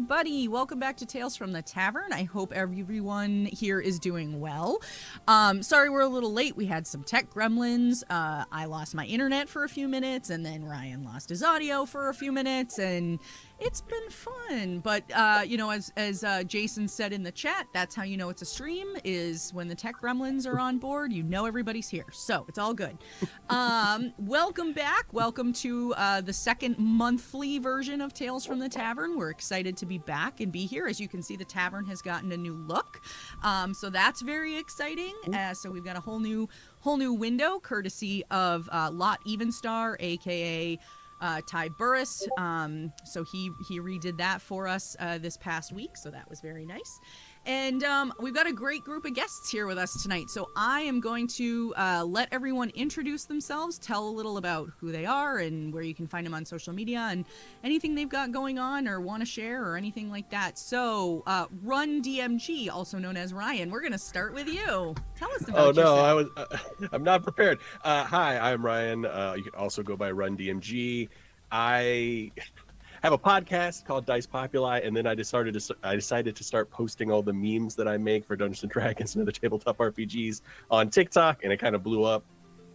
everybody. Welcome back to Tales from the Tavern. I hope everyone here is doing well. Sorry we're a little late. We had some tech gremlins. I lost my internet for a few minutes, and then Ryan lost his audio for a few minutes, and it's been fun. But, as Jason said in the chat, that's how you know it's a stream, is when the tech gremlins are on board, you know everybody's here. So it's all good. Welcome back. Welcome to the second monthly version of Tales from the Tavern. We're excited to be back and be here. As you can see, the tavern has gotten a new look. So that's very exciting. So we've got a whole new window, courtesy of Lot Evenstar, aka Ty Burris. So he redid that for us this past week, so that was very nice. And we've got a great group of guests here with us tonight. So I am going to let everyone introduce themselves, tell a little about who they are and where you can find them on social media and anything they've got going on or want to share or anything like that. So Run DMG, also known as Ryan, we're going to start with you. Tell us about yourself. I'm not prepared. Hi, I'm Ryan. You can also go by Run DMG. I have a podcast called Dice Populi, and then I decided to start posting all the memes that I make for Dungeons and Dragons and other tabletop RPGs on TikTok, and it kind of blew up.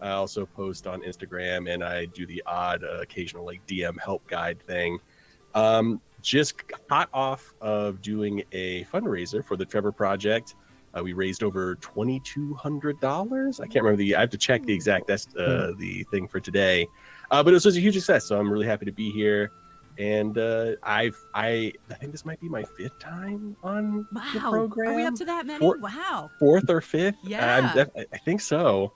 I also post on Instagram, and I do the odd occasional like DM help guide thing. Just hot off of doing a fundraiser for the Trevor Project. We raised over $2,200. I can't remember I have to check the exact. That's the thing for today. But it was just a huge success, so I'm really happy to be here. And I think this might be my 5th time on the program. Are we up to that many? Wow. 4th or 5th? Yeah. I think so.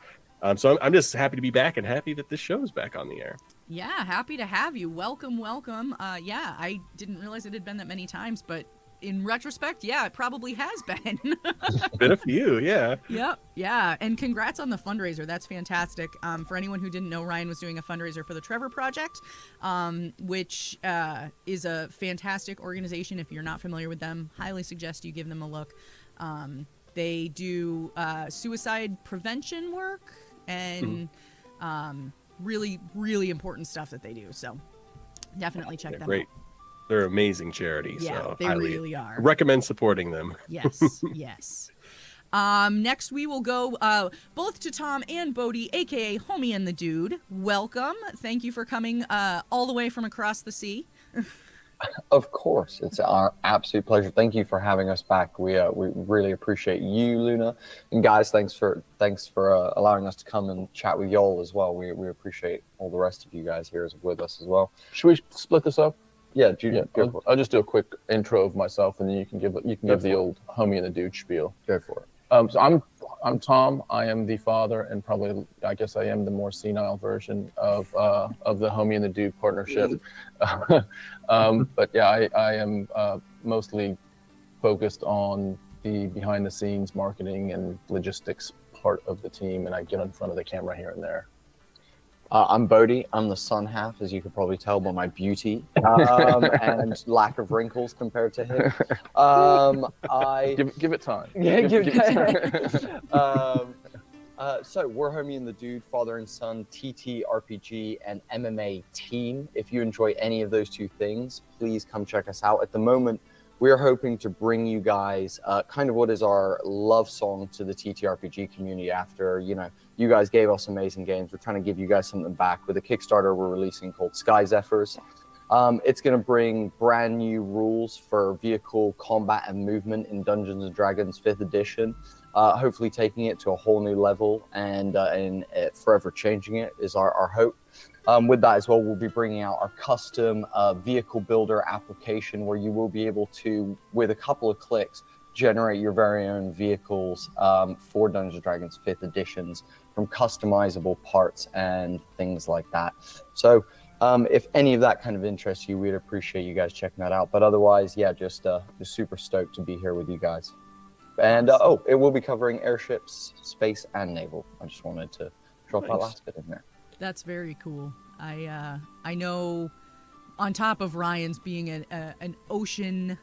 So I'm just happy to be back and happy that this show is back on the air. Yeah, happy to have you. Welcome. Yeah, I didn't realize it had been that many times, but in retrospect, yeah, it probably has been. Been a few, yeah. Yep, yeah, and congrats on the fundraiser. That's fantastic. For anyone who didn't know, Ryan was doing a fundraiser for the Trevor Project, which is a fantastic organization. If you're not familiar with them, highly suggest you give them a look. They do suicide prevention work and really, really important stuff that they do. So definitely check them out. They're amazing charity. Yeah, so they really are. Recommend supporting them. Yes, yes. Next, we will go both to Tom and Bodhi, a.k.a. Homie and the Dude. Welcome. Thank you for coming all the way from across the sea. Of course. It's our absolute pleasure. Thank you for having us back. We really appreciate you, Luna. And guys, thanks for allowing us to come and chat with y'all as well. We appreciate all the rest of you guys here with us as well. Should we split this up? Yeah, Judy, I'll just do a quick intro of myself, and then you can give the old Homie and the Dude spiel. Go for it. So I'm Tom. I am the father, and probably I guess I am the more senile version of the Homie and the Dude partnership. But yeah, I am mostly focused on the behind the scenes marketing and logistics part of the team, and I get in front of the camera here and there. I'm Bodhi. I'm the sun half, as you can probably tell by my beauty and lack of wrinkles compared to him. Give it time. Yeah, give it time. So we're Homie and the Dude, father and son, TT, RPG, and MMA team. If you enjoy any of those two things, please come check us out. At the moment, we are hoping to bring you guys kind of what is our love song to the TTRPG community after, you guys gave us amazing games. We're trying to give you guys something back with a Kickstarter we're releasing called Sky Zephyrs. It's going to bring brand new rules for vehicle combat and movement in Dungeons & Dragons 5th edition, hopefully taking it to a whole new level and forever changing it is our hope. With that as well, we'll be bringing out our custom vehicle builder application where you will be able to, with a couple of clicks, generate your very own vehicles for Dungeons & Dragons 5th editions from customizable parts and things like that. So if any of that kind of interests you, we'd appreciate you guys checking that out. But otherwise, yeah, just super stoked to be here with you guys. And it will be covering airships, space, and naval. I just wanted to drop that last bit in there. That's very cool. I know, on top of Ryan's being an ocean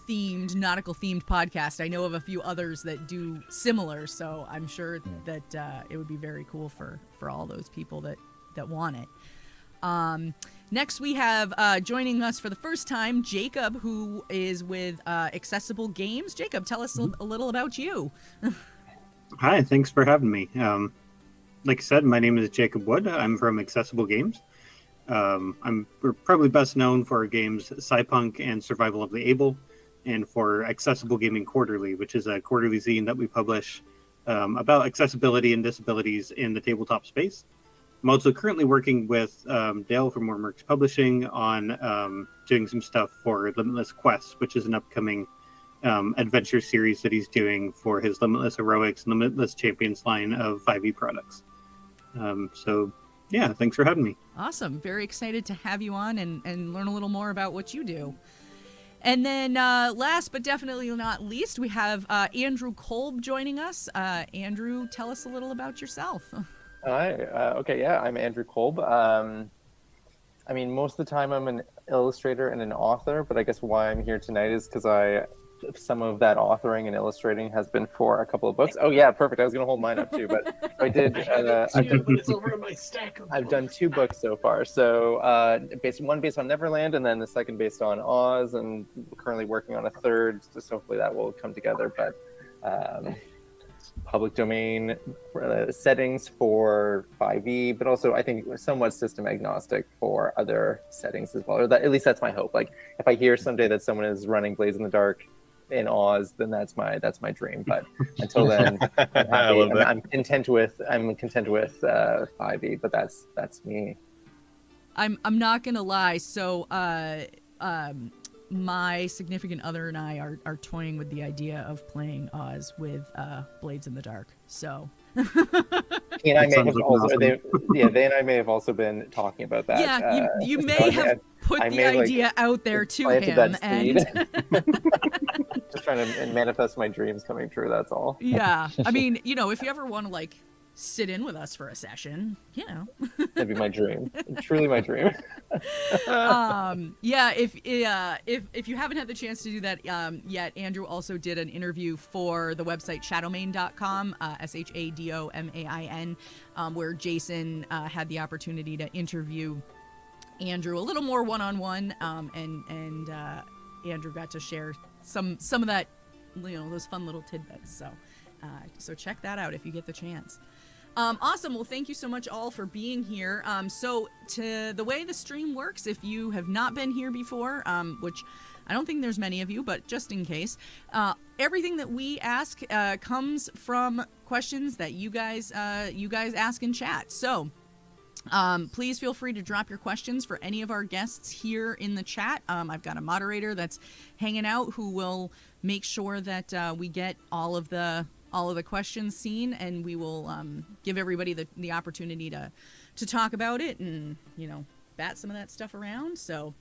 themed, nautical themed podcast, I know of a few others that do similar, so I'm sure that it would be very cool for all those people that want it. Next, we have joining us for the first time, Jacob, who is with Accessible Games. Jacob, tell us a little about you. Hi, thanks for having me. Like I said, my name is Jacob Wood. I'm from Accessible Games. We're probably best known for our games Cypunk and Survival of the Able, and for Accessible Gaming Quarterly, which is a quarterly zine that we publish about accessibility and disabilities in the tabletop space. I'm also currently working with Dale from Wormworks Publishing on doing some stuff for Limitless Quest, which is an upcoming adventure series that he's doing for his Limitless Heroics and Limitless Champions line of 5e products. So, yeah, thanks for having me. Awesome. Very excited to have you on and learn a little more about what you do. And then last but definitely not least, we have Andrew Kolb joining us. Andrew, tell us a little about yourself. Hi. Okay, yeah, I'm Andrew Kolb. I mean, most of the time I'm an illustrator and an author, but I guess why I'm here tonight is because some of that authoring and illustrating has been for a couple of books. Oh yeah, perfect. I was going to hold mine up too, but I did. It's over in my stack. I've done 2 books so far. So one based on Neverland, and then the second based on Oz, and currently working on a third. So hopefully that will come together. But public domain settings for 5e, but also I think somewhat system agnostic for other settings as well. Or at least that's my hope. Like if I hear someday that someone is running Blades in the Dark in Oz, then that's my dream. But until then, I'm content with 5e. But that's me. I'm not gonna lie. So my significant other and I are toying with the idea of playing Oz with Blades in the Dark. So He and I may have also, they and I may have also been talking about that. Yeah, you may have put the idea out there to him, and just trying to manifest my dreams coming true. That's all. Yeah, I mean, if you ever want to sit in with us for a session, that'd be my dream. Truly my dream. Yeah, if you haven't had the chance to do that yet, Andrew also did an interview for the website shadowmain.com, SHADOMAIN, where Jason had the opportunity to interview Andrew a little more one-on-one, and Andrew got to share some of that, those fun little tidbits. So check that out if you get the chance. Awesome. Well, thank you so much all for being here. So to the way the stream works, if you have not been here before, which I don't think there's many of you, but just in case, everything that we ask comes from questions that you guys ask in chat. So please feel free to drop your questions for any of our guests here in the chat. I've got a moderator that's hanging out who will make sure that we get all of the questions seen, and we will give everybody the opportunity to talk about it and bat some of that stuff around. So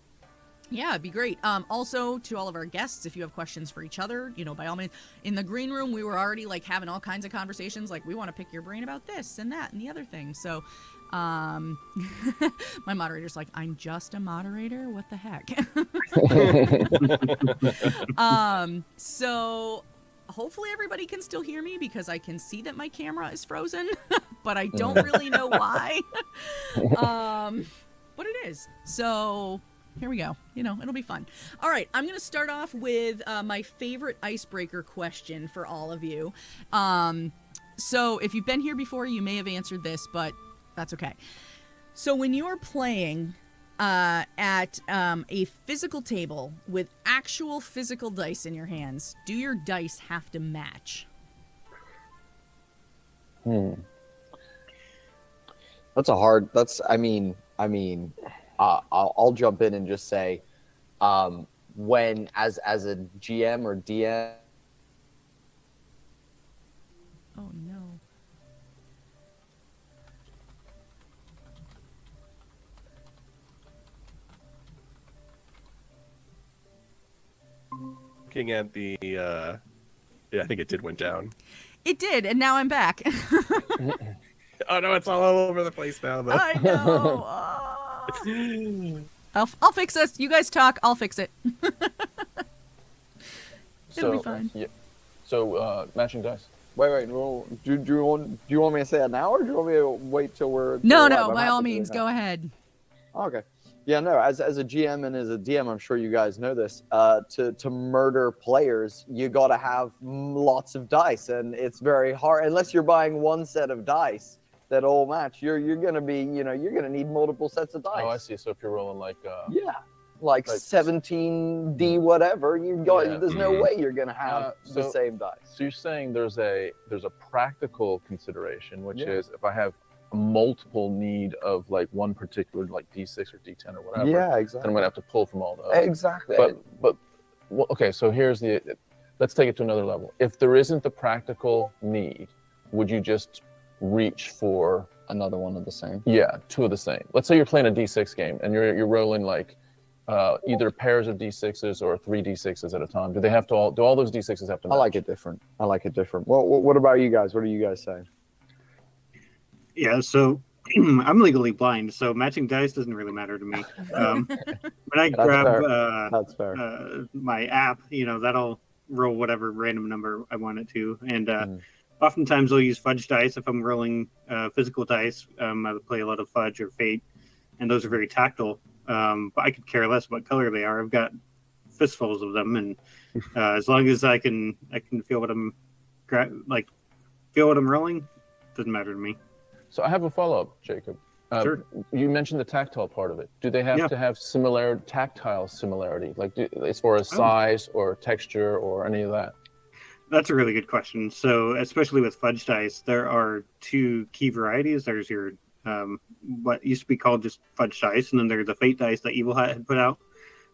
yeah, it'd be great. Also, to all of our guests, if you have questions for each other, by all means, in the green room we were already having all kinds of conversations, we want to pick your brain about this and that and the other thing. So my moderator's I'm just a moderator, what the heck. So hopefully everybody can still hear me, because I can see that my camera is frozen, but I don't really know why. But it is. So here we go. It'll be fun. All right, I'm going to start off with my favorite icebreaker question for all of you. So if you've been here before, you may have answered this, but that's okay. So when you're playing at a physical table with actual physical dice in your hands, do your dice have to match? I'll jump in and just say, when as a GM or DM. Oh no. Looking at the, I think it went down. It did, and now I'm back. Oh no, it's all over the place now, though. I know. Oh. I'll fix this. You guys talk. I'll fix it. It'll be fine. Yeah. So matching dice. Wait. No, do you want me to say it now, or do you want me to wait till we're? No. By all means, go ahead. Okay. Yeah, no. As a GM and as a DM, I'm sure you guys know this. To murder players, you got to have lots of dice, and it's very hard unless you're buying one set of dice that all match. You're gonna be, you're gonna need multiple sets of dice. Oh, I see. So if you're rolling like like Like- 17D whatever, there's no way you're gonna have the so- same dice. So you're saying there's a practical consideration, which Yeah. is if I have a multiple need of like one particular like D6 or D10 or whatever, Yeah, then exactly. I'm gonna have to pull from all those. Exactly. But well, okay, so let's take it to another level. If there isn't the practical need, would you just reach for Another one of the same. two of the same? Let's say you're playing a D6 game and you're rolling like either pairs of D6s or 3 D6s at a time. Do all those D6s have to match? I like it different. Well, what about you guys? What are you guys saying? Yeah, so I'm legally blind, so matching dice doesn't really matter to me. When I grab That's fair. my app, that'll roll whatever random number I want it to. And oftentimes I'll use fudge dice if I'm rolling physical dice. I would play a lot of fudge or fate, and those are very tactile. But I could care less what color they are. I've got fistfuls of them, and as long as I can feel what I'm rolling, doesn't matter to me. So I have a follow-up, Jacob. Sure. You mentioned the tactile part of it. Do they have to have tactile similarity, like as far as size or texture or any of that? That's a really good question. So, especially with fudge dice, there are two key varieties. There's your what used to be called just fudge dice, and then there's the fate dice that Evil Hat had put out.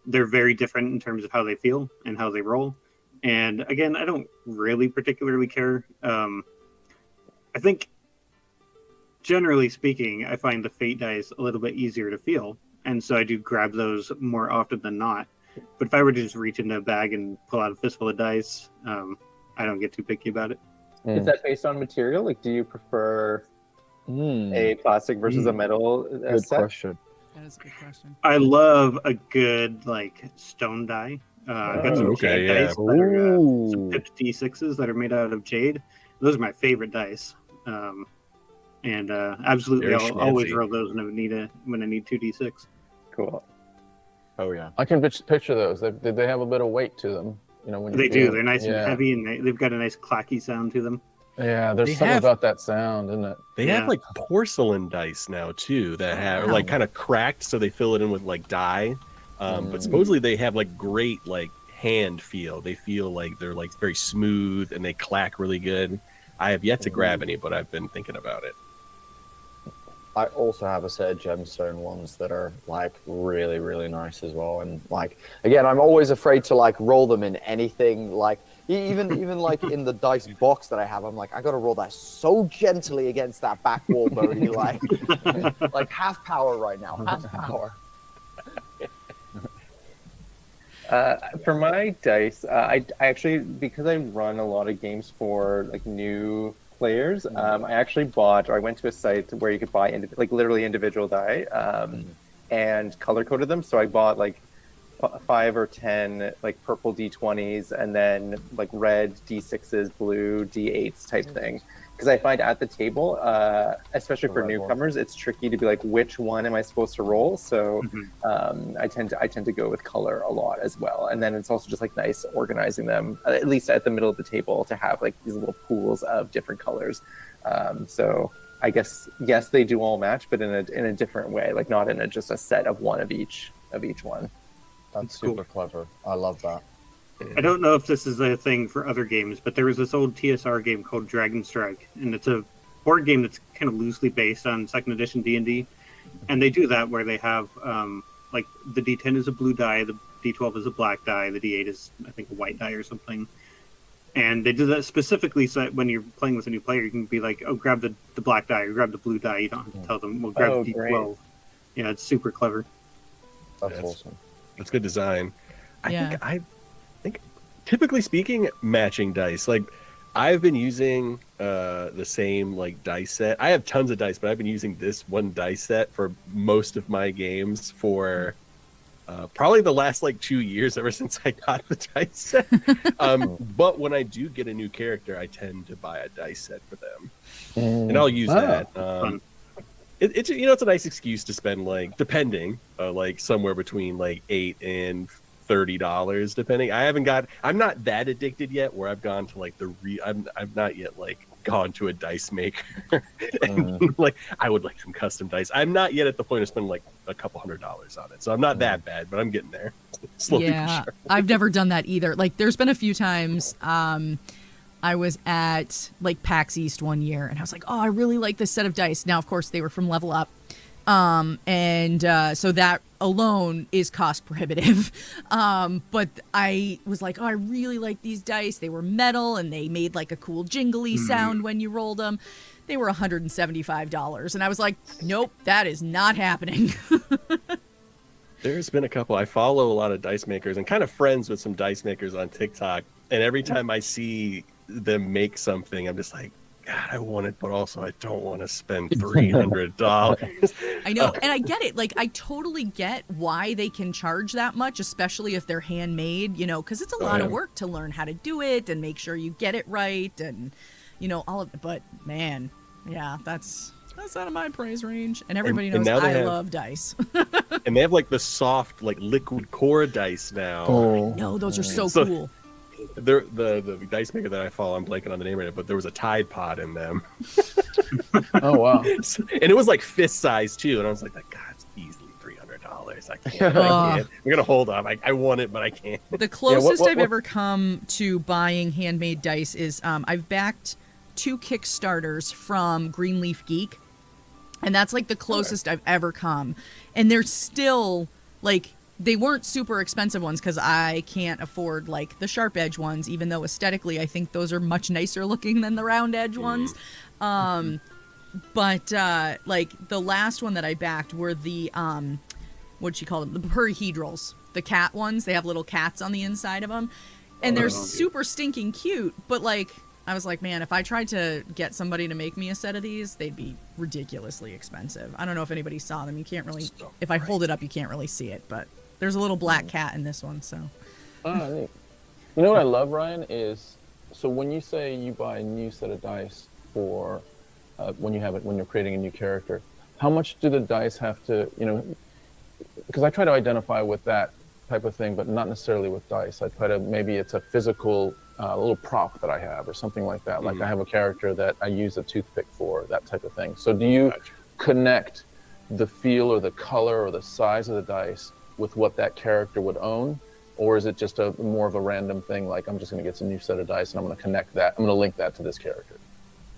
They're very different in terms of how they feel and how they roll. And again, I don't really particularly care. I think, generally speaking, I find the fate dice a little bit easier to feel, and so I do grab those more often than not. But if I were to just reach into a bag and pull out a fistful of dice, I don't get too picky about it. Is that based on material? Like, do you prefer a plastic versus a metal Good set? question. That is a good question. I love a good stone die. I've got some okay, jade yeah. dice that are some pipped D6s that are made out of jade. Those are my favorite dice. And absolutely, Very I'll always schmancy. roll those when I need 2d6. Cool. Oh yeah. I can picture those. They have a bit of weight to them. When you They feel do. They're nice it. and heavy, and they've got a nice clacky sound to them. Yeah, there's They something have- about that sound, isn't it? They Yeah. have like porcelain dice now too that have Wow. like kind of cracked, so they fill it in with like dye. But supposedly they have like great like hand feel. They feel like they're like very smooth and they clack really good. I have yet to grab any, but I've been thinking about it. I also have a set of gemstone ones that are like really, really nice as well. And like again, I'm always afraid to like roll them in anything like even like in the dice box that I have. I'm like, I gotta roll that so gently against that back wall, Bodhi. Like half power right now, half power. For my dice, I actually, because I run a lot of games for like new players, I actually I went to a site where you could buy literally individual die and color coded them. So I bought like 5 or 10 like purple D20s and then like red D6s, blue D8s type thing. Because I find at the table, especially for newcomers, it's tricky to be like, which one am I supposed to roll? So I tend to go with color a lot as well. And then it's also just like nice organizing them, at least at the middle of the table, to have like these little pools of different colors. So I guess yes, they do all match, but in a different way, like not in just a set of one of each one. That's Cool. super clever. I love that. I don't know if this is a thing for other games, but there was this old TSR game called Dragon Strike, and it's a board game that's kind of loosely based on second edition D&D, and they do that where they have like the D10 is a blue die, the D12 is a black die, the D8 is I think a white die or something, and they do that specifically so that when you're playing with a new player, you can be like, oh, grab the black die or grab the blue die. You don't have to tell them, well, grab Oh, the D12. great. Yeah, it's super clever. That's awesome. That's good design. Yeah. I think typically speaking, matching dice. Like I've been using the same like dice set. I have tons of dice, but I've been using this one dice set for most of my games for probably the last like 2 years, ever since I got the dice set. But when I do get a new character, I tend to buy a dice set for them, and I'll use that. Fun. it's it's a nice excuse to spend like depending like somewhere between like $8 and $30 depending. I'm not that addicted yet where I've gone to like I've not yet like gone to a dice maker and like I would like some custom dice. I'm not yet at the point of spending like a couple $100 on it, so I'm not that bad, but I'm getting there slowly. Yeah, for sure. I've never done that either. Like there's been a few times I was at like PAX East one year and I was like, oh, I really like this set of dice. Now, of course, they were from Level Up. So that alone is cost prohibitive. But I was like, oh, I really like these dice. They were metal and they made like a cool jingly sound when you rolled them. They were $175. And I was like, nope, that is not happening. There's been a couple. I follow a lot of dice makers and kind of friends with some dice makers on TikTok. And every time I see them make something, I'm just like, God, I want it, but also I don't want to spend $300. I know, and I get it. Like, I totally get why they can charge that much, especially if they're handmade, because it's a lot of work to learn how to do it and make sure you get it right and, all of it. But, man, yeah, that's out of my price range. And everybody knows I love dice. And they have, like, the soft, like, liquid core dice now. Oh. No, those are so cool. The dice maker that I follow, I'm blanking on the name right now, but there was a Tide Pod in them. Oh wow! And it was like fist size too, and I was like, God, it's easily $300. I can't. I'm gonna hold off. I want it, but I can't. The closest I've ever come to buying handmade dice is I've backed 2 Kickstarters from Greenleaf Geek, and that's like the closest I've ever come. And they're still like. They weren't super expensive ones because I can't afford like the sharp edge ones, even though aesthetically I think those are much nicer looking than the round edge ones. But like the last one that I backed were the what'd you call them? The perihedrals, the cat ones. They have little cats on the inside of them, and they're super stinking cute. But like I was like, man, if I tried to get somebody to make me a set of these, they'd be ridiculously expensive. I don't know if anybody saw them. You can't really, if I hold it up, you can't really see it, but. There's a little black cat in this one, so. Oh, neat. You know what I love, Ryan, is so when you say you buy a new set of dice for when you're creating a new character, how much do the dice have to, because I try to identify with that type of thing, but not necessarily with dice. I try to, maybe it's a physical little prop that I have or something like that. Like I have a character that I use a toothpick for, that type of thing. So do you connect the feel or the color or the size of the dice with what that character would own, or is it just a more of a random thing? Like I'm just going to get some new set of dice and I'm going to connect that. I'm going to link that to this character.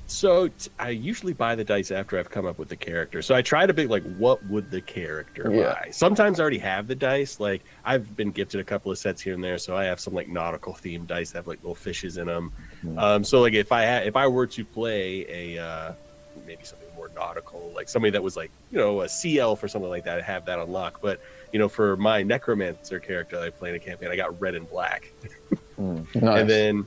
So I usually buy the dice after I've come up with the character. So I try to be like, what would the character buy? Sometimes I already have the dice. Like I've been gifted a couple of sets here and there, so I have some like nautical themed dice that have like little fishes in them. So like if I were to play a maybe something more nautical, like somebody that was like a sea elf or something like that, I have that unlocked. But for my necromancer character that I play in a campaign, I got red and black. Nice. And then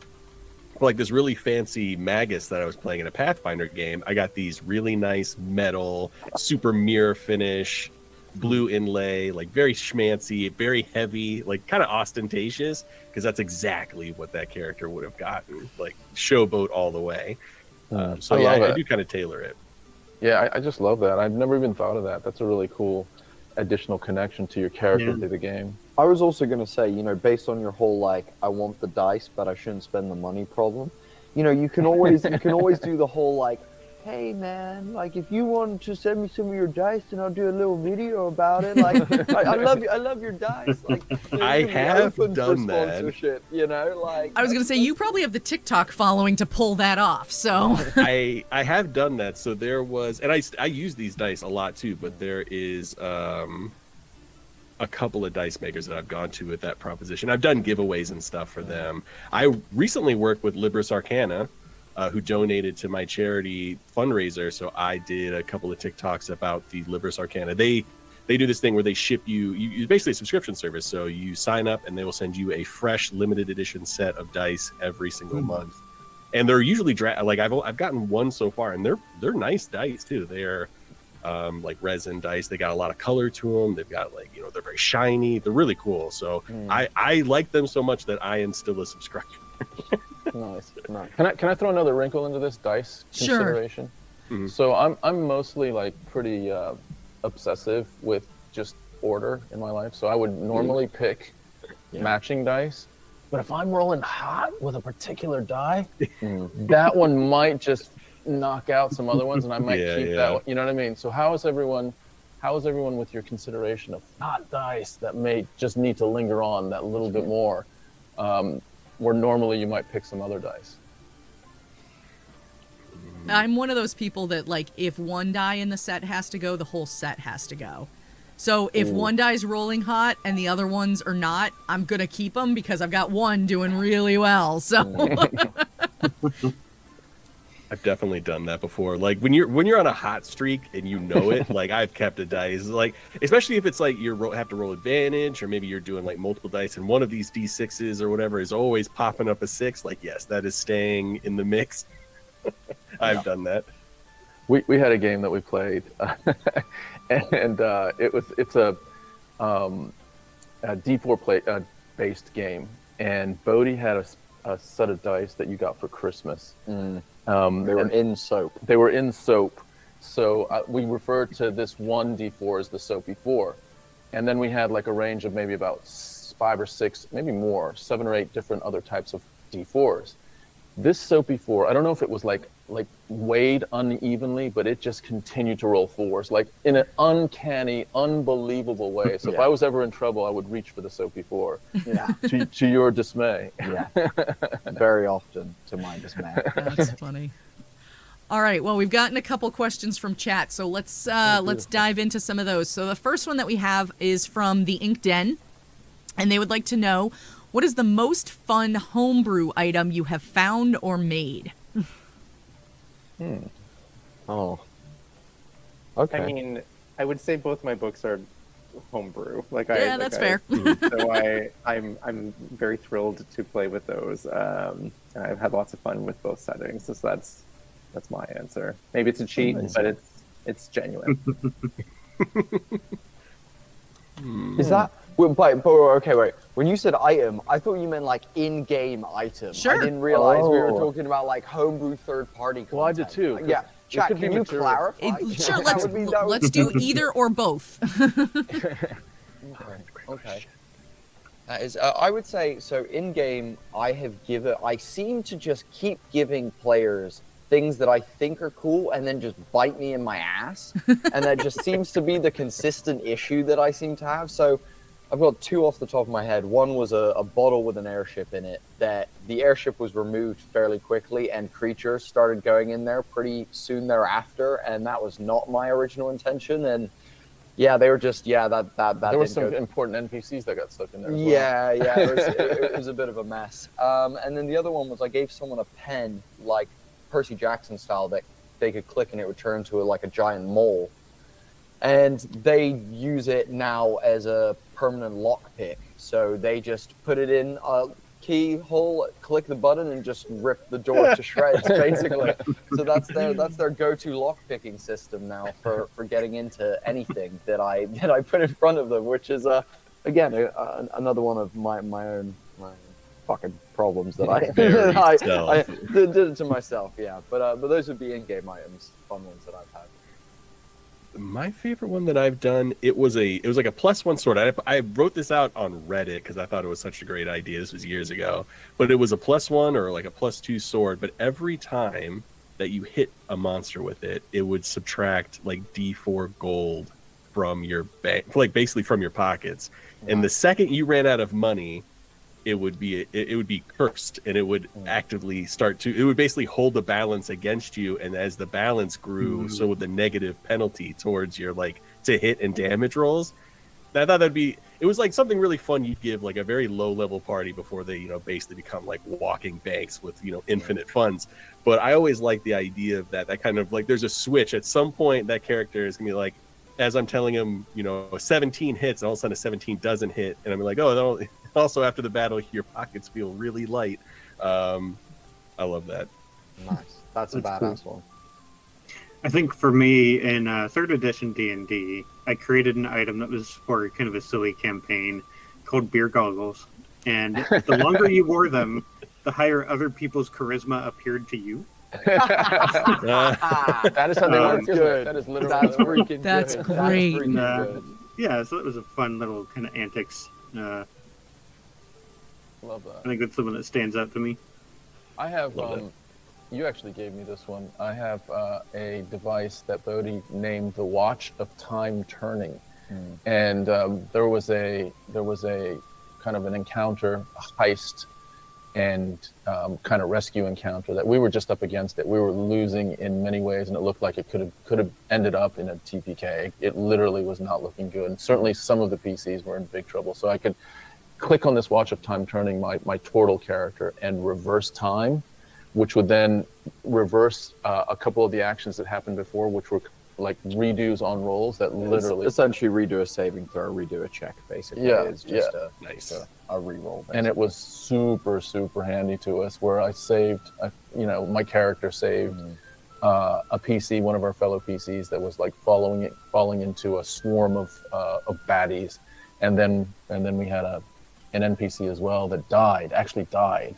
for like this really fancy magus that I was playing in a Pathfinder game, I got these really nice metal, super mirror finish, blue inlay, like very schmancy, very heavy, like kind of ostentatious, because that's exactly what that character would have gotten, like showboat all the way. So I do kind of tailor it. Yeah, I just love that. I've never even thought of that. That's a really cool additional connection to your character through the game. I was also going to say, based on your whole like I want the dice but I shouldn't spend the money problem, you can always do the whole like, hey man, like if you want to send me some of your dice and I'll do a little video about it. Like I love your dice. Like I have done that. Like I was gonna say you probably have the TikTok following to pull that off. So I have done that. So there was, and I use these dice a lot too. But there is a couple of dice makers that I've gone to with that proposition. I've done giveaways and stuff for them. I recently worked with Libris Arcana, who donated to my charity fundraiser. So I did a couple of TikToks about the Libris Arcana. They do this thing where they ship you basically a subscription service. So you sign up and they will send you a fresh limited edition set of dice every single month. And they're usually like I've gotten one so far, and they're nice dice too. They're like resin dice. They got a lot of color to them. They've got like, they're very shiny. They're really cool. So I like them so much that I am still a subscriber. Nice. Can I throw another wrinkle into this dice consideration? So I'm mostly like pretty obsessive with just order in my life. So I would normally pick matching dice, but if I'm rolling hot with a particular die, that one might just knock out some other ones, and I might keep that one. You know what I mean? So how is everyone with your consideration of hot dice that may just need to linger on that little bit more, where normally you might pick some other dice? I'm one of those people that, like, if one die in the set has to go, the whole set has to go. So if one die's rolling hot and the other ones are not, I'm going to keep them because I've got one doing really well. So I've definitely done that before. Like when you're on a hot streak and you know it, like I've kept a dice, like especially if it's like have to roll advantage, or maybe you're doing like multiple dice and one of these D6s or whatever is always popping up a 6. Like, yes, that is staying in the mix. I've done that. We had a game that we played, and it's a D4 based game, and Bodhi had a set of dice that you got for Christmas. They were in soap. They were in soap, so we referred to this one D4 as the Soapy 4, and then we had like a range of maybe about 5 or 6, maybe more, 7 or 8 different other types of D4s. This Soapy 4, I don't know if it was like weighed unevenly, but it just continued to roll 4s, like in an uncanny, unbelievable way. So if I was ever in trouble, I would reach for the Soapy 4. Yeah. to your dismay. Yeah. Very often, to my dismay. that's funny. All right, well, we've gotten a couple questions from chat, so let's dive into some of those. So the first one that we have is from the Ink Den, and they would like to know, what is the most fun homebrew item you have found or made? Oh. Okay. I mean, I would say both my books are homebrew. That's fair. So I'm very thrilled to play with those. And I've had lots of fun with both settings. So that's my answer. Maybe it's a cheat, but it's genuine. Is that? But okay, wait. When you said item, I thought you meant like in-game item. Sure. I didn't realize we were talking about like homebrew third-party content. Well, I did too. Yeah. Chat, can you clarify? Sure, That let's do either or both. Okay. That is, I would say, so in-game, I seem to just keep giving players things that I think are cool and then just bite me in my ass. And that just seems to be the consistent issue that I seem to have. So I've got 2 off the top of my head. One was a bottle with an airship in it that the airship was removed fairly quickly and creatures started going in there pretty soon thereafter. And that was not my original intention. And yeah, they were just, that There were some important NPCs that got stuck in there as well. Yeah, it was a bit of a mess. And then the other one was I gave someone a pen, like Percy Jackson style, that they could click and it would turn to like a giant mole. And they use it now as a permanent lockpick. So they just put it in a keyhole, click the button, and just rip the door to shreds, basically. So that's their go-to lockpicking system now for getting into anything that I put in front of them, which is again another one of my own fucking problems that I did it to myself. Yeah, but those would be in-game items, fun ones that I've had. My favorite one that I've done, it was like a +1 sword. I wrote this out on Reddit because I thought it was such a great idea. This was years ago, but it was a +1 or like a +2 sword. But every time that you hit a monster with it, it would subtract like D4 gold from your bank, like basically from your pockets. Wow. And the second you ran out of money, it would be cursed, and it would actively it would basically hold the balance against you, and as the balance grew, so would the negative penalty towards your like to hit and damage rolls. And I thought it was like something really fun you'd give like a very low level party before they basically become like walking banks with infinite funds. But I always like the idea of that kind of like there's a switch at some point that character is gonna be like, as I'm telling him 17 hits, and all of a sudden a 17 doesn't hit, and I'm like, oh no. Also, after the battle, your pockets feel really light. I love that. Nice. That's a badass one. I think for me, in 3rd edition D&D, I created an item that was for kind of a silly campaign called beer goggles. And the longer you wore them, the higher other people's charisma appeared to you. That is how they work. Isn't it? That is literally. That's freaking That's good. great. That's freaking good. Yeah, so it was a fun little kind of antics. I Love that. think that's the one that stands out to me. I have. Love it. You actually gave me this one. I have a device that Bodhi named the Watch of Time Turning, and there was a kind of an encounter, a heist, and kind of rescue encounter that we were just up against it. We were losing in many ways, and it looked like it could have ended up in a TPK. It literally was not looking good. And certainly some of the PCs were in big trouble. So I could click on this Watch of Time Turning, my Tortle character, and reverse time, which would then reverse a couple of the actions that happened before, which were like redos on rolls that literally essentially redo a saving throw, redo a check, basically. Yeah, It's just Nice. a reroll. and it was super handy to us, where I saved, my character saved a PC, one of our fellow PCs, that was like falling into a swarm of baddies, and then we had an NPC as well that actually died.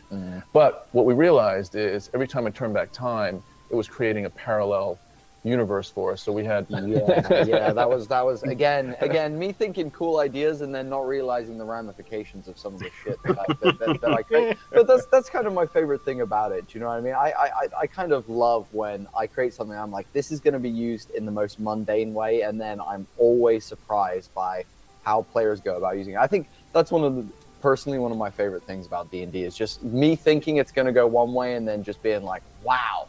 But what we realized is every time I turned back time, it was creating a parallel universe for us. So we had that was again me thinking cool ideas and then not realizing the ramifications of some of the shit that I create. But that's kind of my favorite thing about it. Do you know what I mean? I kind of love when I create something, I'm like, this is going to be used in the most mundane way, and then I'm always surprised by how players go about using it. I think that's personally one of my favorite things about D&D is just me thinking it's going to go one way and then just being like, wow,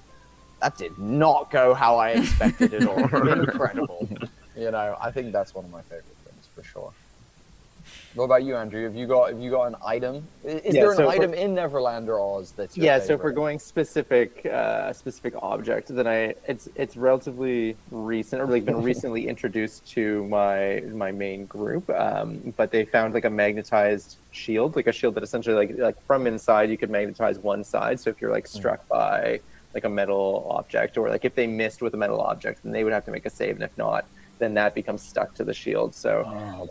that did not go how I expected it all. Incredible. I think that's one of my favorite things for sure. What about you, Andrew? Have you got an item? Is there an item in Neverland or Oz that's your favorite? So if we're going specific object, then it's relatively recent, or like been recently introduced to my main group. But they found like a magnetized shield, like a shield that essentially like from inside you could magnetize one side. So if you're like struck by like a metal object, or like if they missed with a metal object, then they would have to make a save, and if not, then that becomes stuck to the shield. So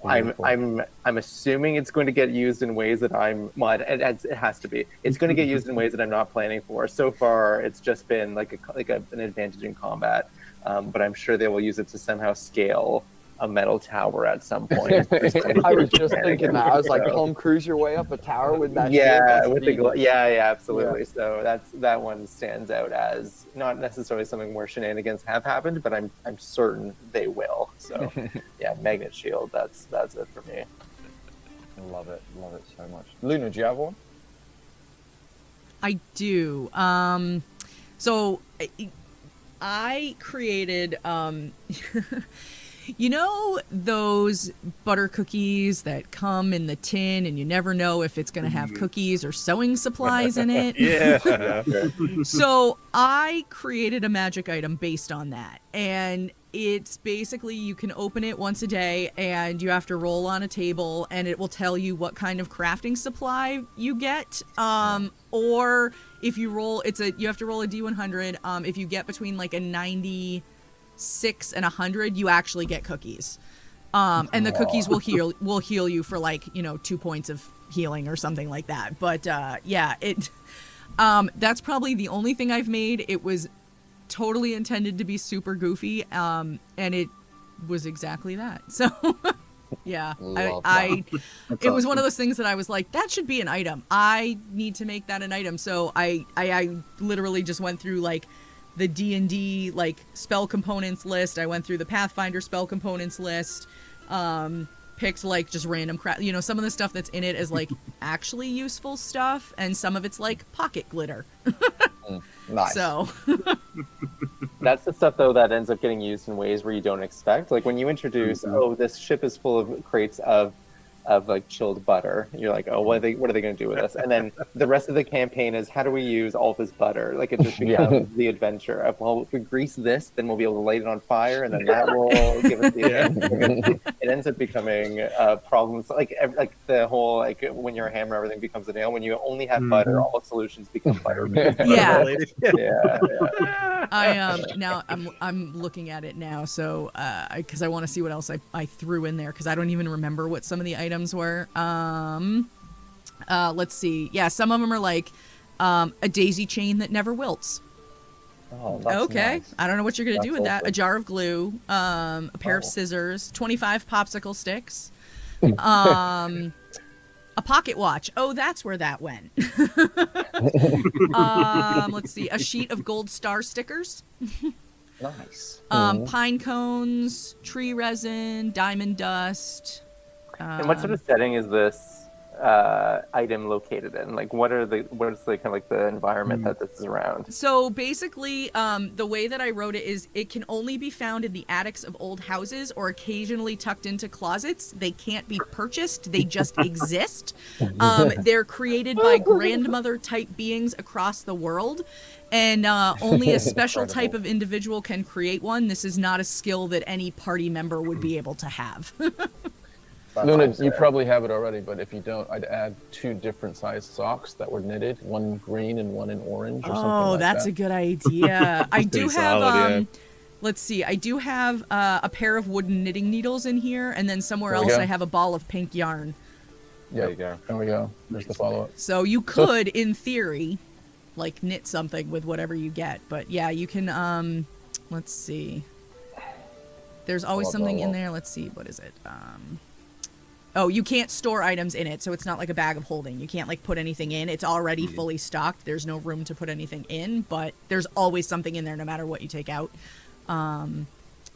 I'm assuming it's going to get used in ways that it has to be. It's going to get used in ways that I'm not planning for. So far, it's just been like an advantage in combat, but I'm sure they will use it to somehow scale a metal tower at some point. I was just thinking that. I was like, Tom Cruise your way up a tower with that. Absolutely. So that one stands out as not necessarily something where shenanigans have happened, but I'm certain they will. So magnet shield. That's it for me. Love it so much. Luna, do you have one? I do. So I created you know those butter cookies that come in the tin and you never know if it's going to have cookies or sewing supplies in it? Yeah. So I created a magic item based on that. And it's basically, you can open it once a day and you have to roll on a table and it will tell you what kind of crafting supply you get. Or if you roll, you have to roll a D100. If you get between like a 96 and 100, you actually get cookies. And the cookies will heal you for 2 points of healing or something like that. But that's probably the only thing I've made. It was totally intended to be super goofy, and it was exactly that. So yeah, it was one of those things that I was like, that should be an item. I need to make that an item. So I literally just went through like the D&D spell components list. I went through the Pathfinder spell components list, picked just random crap. Some of the stuff that's in it is actually useful stuff, and some of it's pocket glitter. Nice. So that's the stuff though that ends up getting used in ways where you don't expect. Like when you introduce, this ship is full of crates of chilled butter. You're like, oh, what are they going to do with this? And then the rest of the campaign is, how do we use all this butter? It just becomes the adventure of, well, if we grease this, then we'll be able to light it on fire, and then that will give us the adventure. It ends up becoming problems like the whole when you're a hammer, everything becomes a nail. When you only have butter, all solutions become butter. Yeah. Yeah. Now I'm looking at it now, so because I want to see what else I threw in there, because I don't even remember what some of the items were. Let's see. Yeah, some of them are a daisy chain that never wilts. Oh, that's Okay. nice. I don't know what you're going to do That's with that. awesome. A jar of glue, a pair of Oh. scissors, 25 popsicle sticks, a pocket watch. Oh, that's where that went. Let's see. A sheet of gold star stickers, Nice. pine cones, tree resin, diamond dust. And what sort of setting is this item located in? Like, what is the kind of like the environment that this is around? So basically, the way that I wrote it is it can only be found in the attics of old houses or occasionally tucked into closets. They can't be purchased. They just exist. They're created by grandmother type beings across the world. And only a special type of individual can create one. This is not a skill that any party member would be able to have. That's Luna, awesome. you probably have it already, but if you don't, I'd add 2 different sized socks that were knitted, one in green and one in orange or something Oh, like that's that. a good idea. I do Pretty have, solid, yeah. let's see, I do have a pair of wooden knitting needles in here, and then somewhere There we else go. I have a ball of pink yarn. There you go. There we go. There's the follow-up. So you could, in theory, like knit something with whatever you get. But yeah, you can, let's see. There's always Blah, blah, something in blah. there. Let's see, what is it? Oh, you can't store items in it, so it's not like a bag of holding. You can't like put anything in. It's already fully stocked. There's no room to put anything in, but there's always something in there no matter what you take out.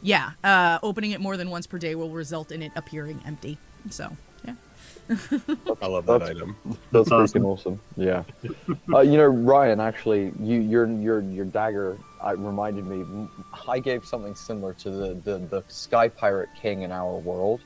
Yeah, opening it more than once per day will result in it appearing empty. So, yeah. I love that That's- item. That's Awesome. freaking awesome. Yeah. You know, Ryan, actually, your dagger reminded me. I gave something similar to the Sky Pirate King in our world.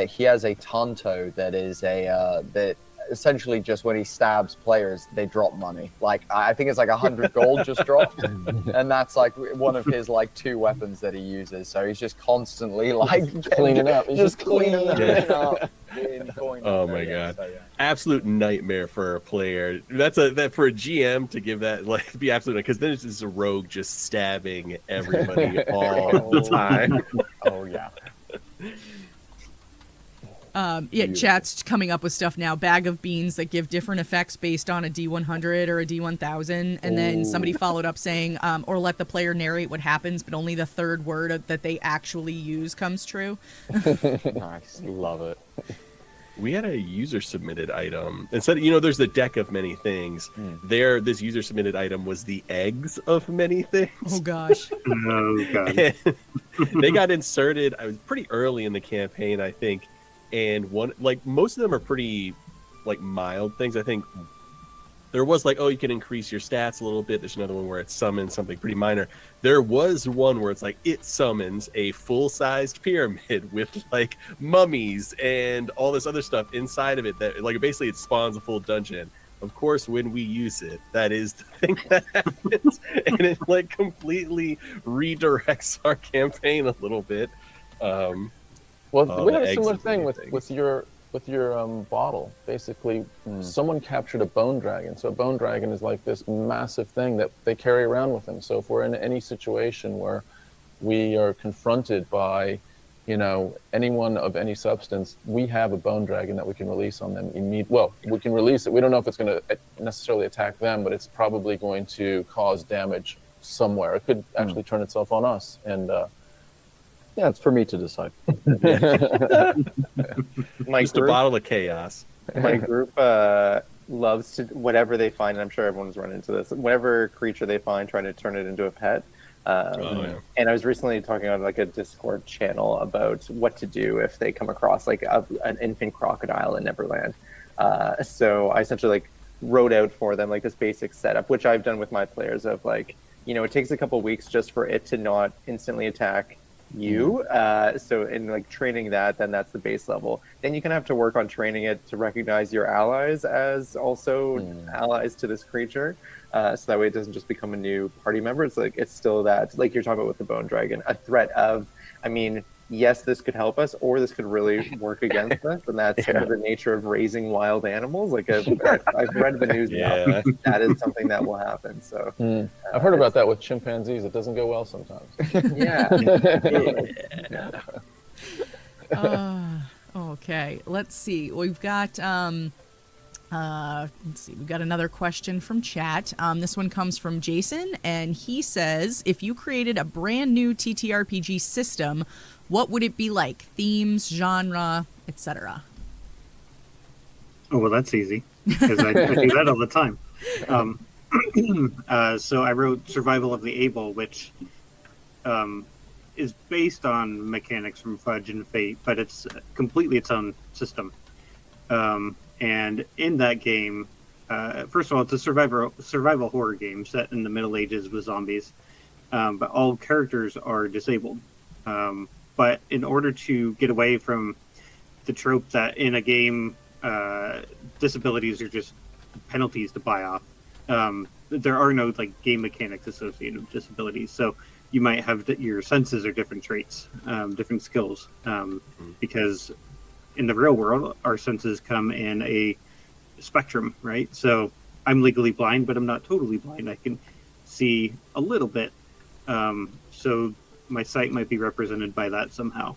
He has a Tonto that is that essentially just when he stabs players, they drop money. Like I think it's like 100 gold just dropped, and that's like one of his like 2 weapons that he uses. So he's just constantly like Cleaning up. He's just just cleaning cleaning up. up. in coin Oh number, my yeah, god. so, yeah. Absolute nightmare for a player. That for a GM to give that like be absolute, because then it's just a rogue just stabbing everybody all the time. Oh yeah. Yeah, chat's coming up with stuff now. Bag of beans that give different effects based on a D100 or a D1000. And then somebody followed up saying, or let the player narrate what happens, but only the third word that they actually use comes true. Nice. Love it. We had a user submitted item. Instead, there's the deck of many things. This user submitted item was the eggs of many things. Oh, gosh. Oh god. And they got inserted. I was pretty early in the campaign, I think. And most of them are pretty mild things. I think there was you can increase your stats a little bit. There's another one where it summons something pretty minor. There was one where it's it summons a full-sized pyramid with mummies and all this other stuff inside of it that basically it spawns a full dungeon. Of course, when we use it, that is the thing that happens, and it completely redirects our campaign a little bit. Well, Oh, we the had a eggs similar is the thing big with your bottle. Basically, someone captured a bone dragon. So a bone dragon is like this massive thing that they carry around with them. So if we're in any situation where we are confronted by, anyone of any substance, we have a bone dragon that we can release on them immediately. Well, we can release it. We don't know if it's going to necessarily attack them, but it's probably going to cause damage somewhere. It could actually turn itself on us. And Yeah, it's for me to decide. My Just a group, bottle of chaos. my group loves to whatever they find. And I'm sure everyone's run into this. Whatever creature they find, trying to turn it into a pet. Yeah. And I was recently talking on a Discord channel about what to do if they come across an infant crocodile in Neverland. So I essentially wrote out for them this basic setup, which I've done with my players of it takes a couple weeks just for it to not instantly attack you. So in training that, then that's the base level. Then you can have to work on training it to recognize your allies as also allies to this creature. So that way it doesn't just become a new party member. It's it's still that, you're talking about with the bone dragon, a threat of, yes, this could help us, or this could really work against us. And that's kind of the nature of raising wild animals. I've read the news now. That is something that will happen. So I've heard about that with chimpanzees. It doesn't go well sometimes. yeah. Okay, let's see. We've got Let's see. We've got another question from chat. This one comes from Jason, and he says, if you created a brand new TTRPG system, what would it be like? Themes, genre, etc.? Oh, well, that's easy because I do that all the time. So I wrote Survival of the Able, which is based on mechanics from Fudge and Fate, but it's completely its own system. And in that game, first of all, it's a survival horror game set in the Middle Ages with zombies, but all characters are disabled. But in order to get away from the trope that in a game, disabilities are just penalties to buy off, there are no like game mechanics associated with disabilities. So you might have your senses are different traits, different skills, because in the real world, our senses come in a spectrum, right? So I'm legally blind, but I'm not totally blind. I can see a little bit. So my sight might be represented by that somehow.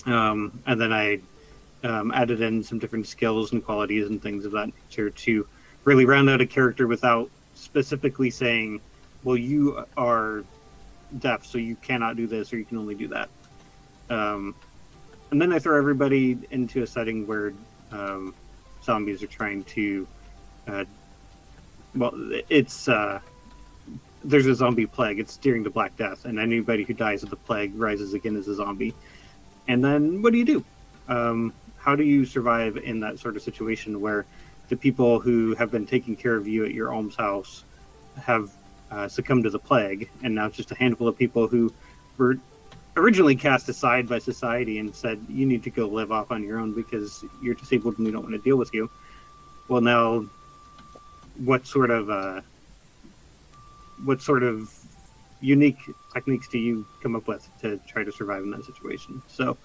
And then I added in some different skills and qualities and things of that nature to really round out a character without specifically saying, well, you are deaf, so you cannot do this, or you can only do that. And then I throw everybody into a setting where zombies are trying to, it's there's a zombie plague. It's during the Black Death, and anybody who dies of the plague rises again as a zombie. And then what do you do? How do you survive in that sort of situation where the people who have been taking care of you at your almshouse have succumbed to the plague, and now it's just a handful of people who were originally cast aside by society and said, you need to go live off on your own because you're disabled and we don't want to deal with you. Well, now, what sort of unique techniques do you come up with to try to survive in that situation? So,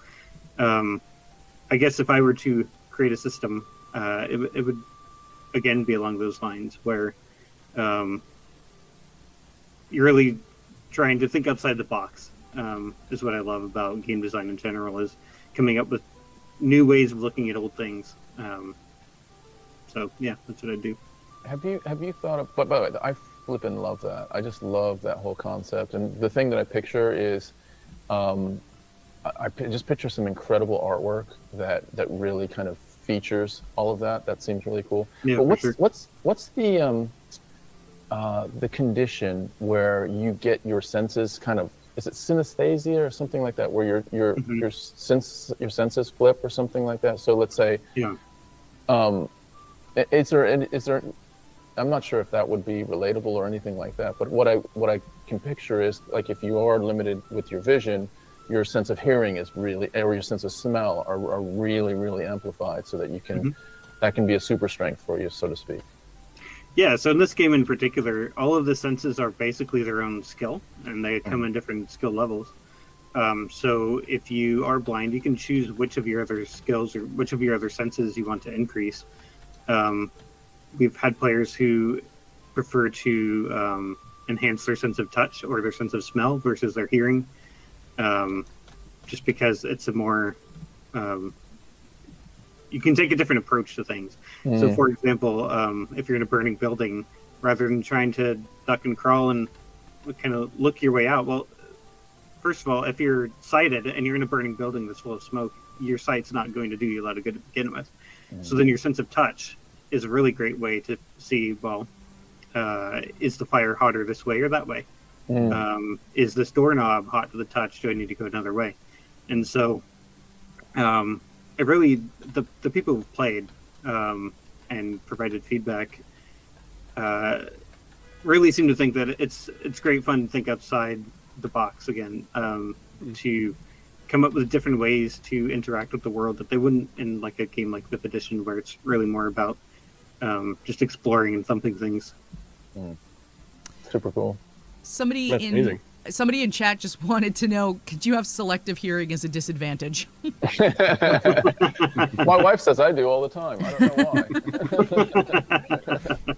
I guess if I were to create a system, it would, again, be along those lines where you're really trying to think outside the box. Is what I love about game design in general, is coming up with new ways of looking at old things. So yeah, that's what I do. Have you thought of? But by the way, I flippin' love that. I just love that whole concept. And the thing that I picture is, I just picture some incredible artwork that really kind of features all of that. That seems really cool. Yeah, but for sure. what's the condition where you get your senses kind of, is it synesthesia or something like that, where your senses flip or something like that? So let's say, Yeah. Is there? I'm not sure if that would be relatable or anything like that. But what I can picture is, like, if you are limited with your vision, your sense of hearing is really, or your sense of smell are really, really amplified, so that you can, that can be a super strength for you, so to speak. Yeah, so in this game in particular, all of the senses are basically their own skill, and they come in different skill levels. So if you are blind, you can choose which of your other skills or which of your other senses you want to increase. We've had players who prefer to enhance their sense of touch or their sense of smell versus their hearing, just because it's a more... you can take a different approach to things. So, for example, if you're in a burning building, rather than trying to duck and crawl and kind of look your way out, well, first of all, if you're sighted and you're in a burning building that's full of smoke, your sight's not going to do you a lot of good to begin with. So then your sense of touch is a really great way to see, well, is the fire hotter this way or that way? Is this doorknob hot to the touch? Do I need to go another way? And so... it really, the people who've played and provided feedback really seem to think that it's great fun to think outside the box again, to come up with different ways to interact with the world that they wouldn't in like a game like 5th edition, where it's really more about just exploring and thumping things. Super cool. Somebody in chat just wanted to know, could you have selective hearing as a disadvantage? My wife says I do all the time. I don't know why.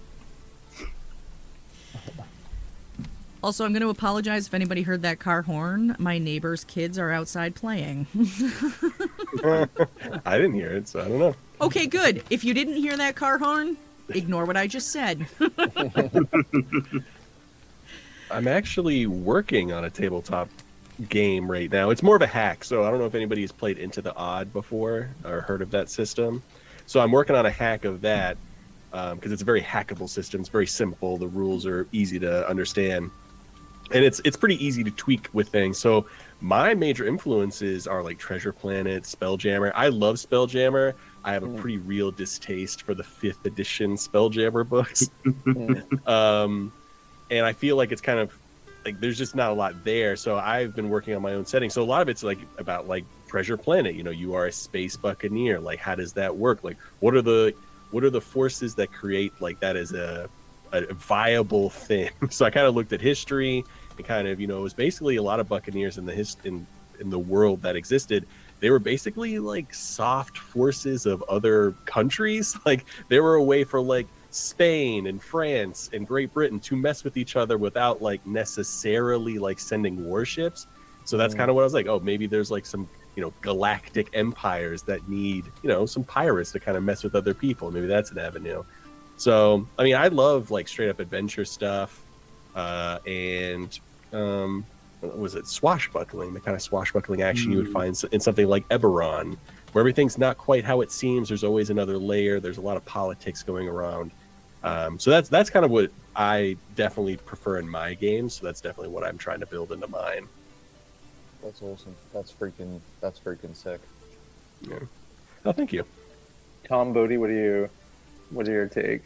Also, I'm going to apologize if anybody heard that car horn. My neighbor's kids are outside playing. I didn't hear it, so I don't know. Okay, good. If you didn't hear that car horn, ignore what I just said. I'm actually working on a tabletop game right now. It's more of a hack, so I don't know if anybody has played Into the Odd before or heard of that system. So I'm working on a hack of that because it's a very hackable system. It's very simple. The rules are easy to understand, and it's pretty easy to tweak with things. So my major influences are like Treasure Planet, Spelljammer. I love Spelljammer. I have a pretty real distaste for the 5th edition Spelljammer books. And I feel like it's kind of like there's just not a lot there. So I've been working on my own setting. So a lot of it's like about like Treasure Planet. You know, you are a space buccaneer. Like, how does that work? Like, what are the forces that create like that as a viable thing? So I kind of looked at history and kind of, you know, it was basically a lot of buccaneers in the world that existed. They were basically like soft forces of other countries. Like they were a way for like Spain and France and Great Britain to mess with each other without like necessarily like sending warships. So that's kind of what I was like, oh, maybe there's like some, you know, galactic empires that need, you know, some pirates to kind of mess with other people. Maybe that's an avenue. So, I mean, I love like straight up adventure stuff and what was it, swashbuckling, the kind of swashbuckling action you would find in something like Eberron, where everything's not quite how it seems. There's always another layer. There's a lot of politics going around. So that's kind of what I definitely prefer in my games. So that's definitely what I'm trying to build into mine. That's awesome. That's freaking sick. Yeah. Oh, thank you. Tom, Bodhi, what are your take?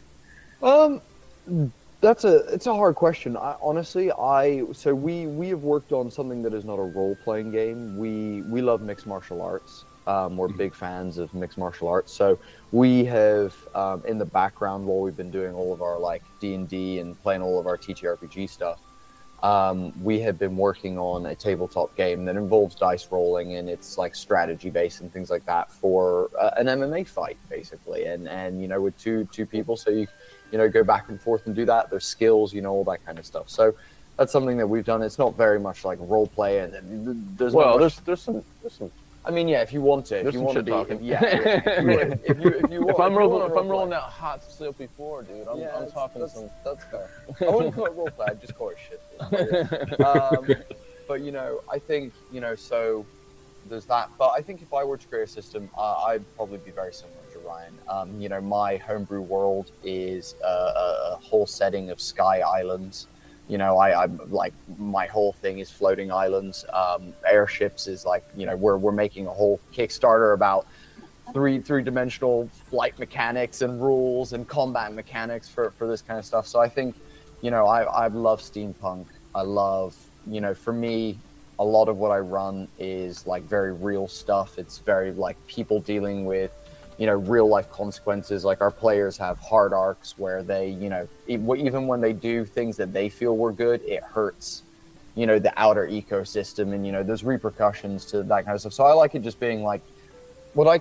It's a hard question. So we have worked on something that is not a role-playing game. We love mixed martial arts. We're big fans of mixed martial arts. So we have in the background while we've been doing all of our like D&D and playing all of our TTRPG stuff, we have been working on a tabletop game that involves dice rolling, and it's like strategy based and things like that for an MMA fight basically. And you know, with two people, so you know, go back and forth and do that. There's skills, you know, all that kind of stuff. So that's something that we've done. It's not very much like role play, and there's some. I mean, yeah, if you want to, if you want to be, if I'm rolling that hot silky floor, dude, I'm talking some. That's fair. I wouldn't call it role play. I'd just call it shit. But you know, I think, you know, so there's that. But I think if I were to create a system, I'd probably be very similar to Ryan. You know, my homebrew world is a whole setting of sky islands. You know, I'm like, my whole thing is floating islands. Airships is like, you know, we're making a whole Kickstarter about three-dimensional flight mechanics and rules and combat mechanics for this kind of stuff. So I think, you know, I love steampunk. I love, you know, for me, a lot of what I run is like very real stuff. It's very like people dealing with, you know, real life consequences. Like our players have hard arcs where they, you know, even when they do things that they feel were good, it hurts, you know, the outer ecosystem, and you know, there's repercussions to that kind of stuff. So I like it just being like what I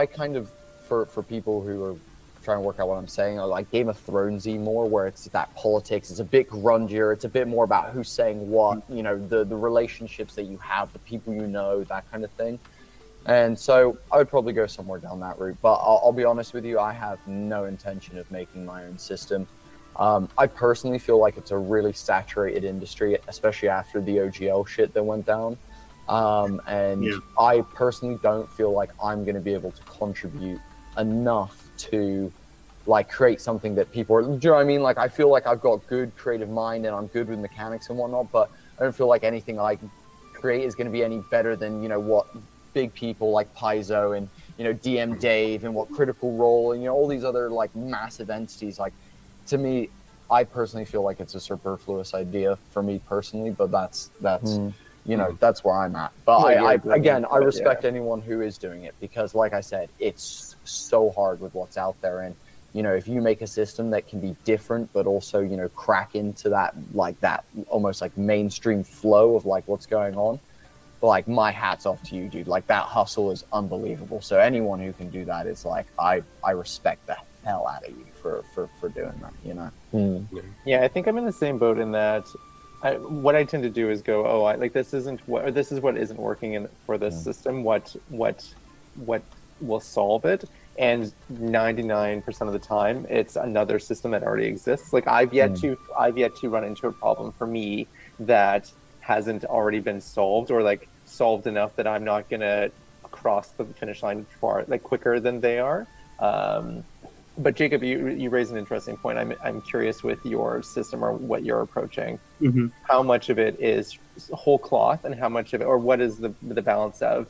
kind of for people who are trying to work out what I'm saying, I like Game of Thronesy more, where it's that politics. It's a bit grungier. It's a bit more about who's saying what, you know, the relationships that you have, the people you know, that kind of thing. And so I would probably go somewhere down that route. But I'll be honest with you, I have no intention of making my own system. I personally feel like it's a really saturated industry, especially after the OGL shit that went down. I personally don't feel like I'm going to be able to contribute enough to like create something that people are, do you know what I mean? Like, I feel like I've got good creative mind and I'm good with mechanics and whatnot, but I don't feel like anything I create is going to be any better than, you know, what big people like Paizo and, you know, DM Dave and what Critical Role and, you know, all these other like massive entities. Like, to me, I personally feel like it's a superfluous idea for me personally, but that's you know, that's where I'm at. But I respect anyone who is doing it, because like I said, it's so hard with what's out there. And, you know, if you make a system that can be different, but also, you know, crack into that, like that almost like mainstream flow of like what's going on, like, my hat's off to you, dude. Like, that hustle is unbelievable. So anyone who can do that is like, I respect the hell out of you for doing that, you know? Yeah, I think I'm in the same boat in that what I tend to do is go, this is what isn't working for this system. What will solve it? and 99% of the time it's another system that already exists. Like I've yet to run into a problem for me that hasn't already been solved, or like solved enough that I'm not gonna cross the finish line far like quicker than they are. But Jacob, you raised an interesting point. I'm curious with your system or what you're approaching. Mm-hmm. How much of it is whole cloth, and how much of it, or what is the balance of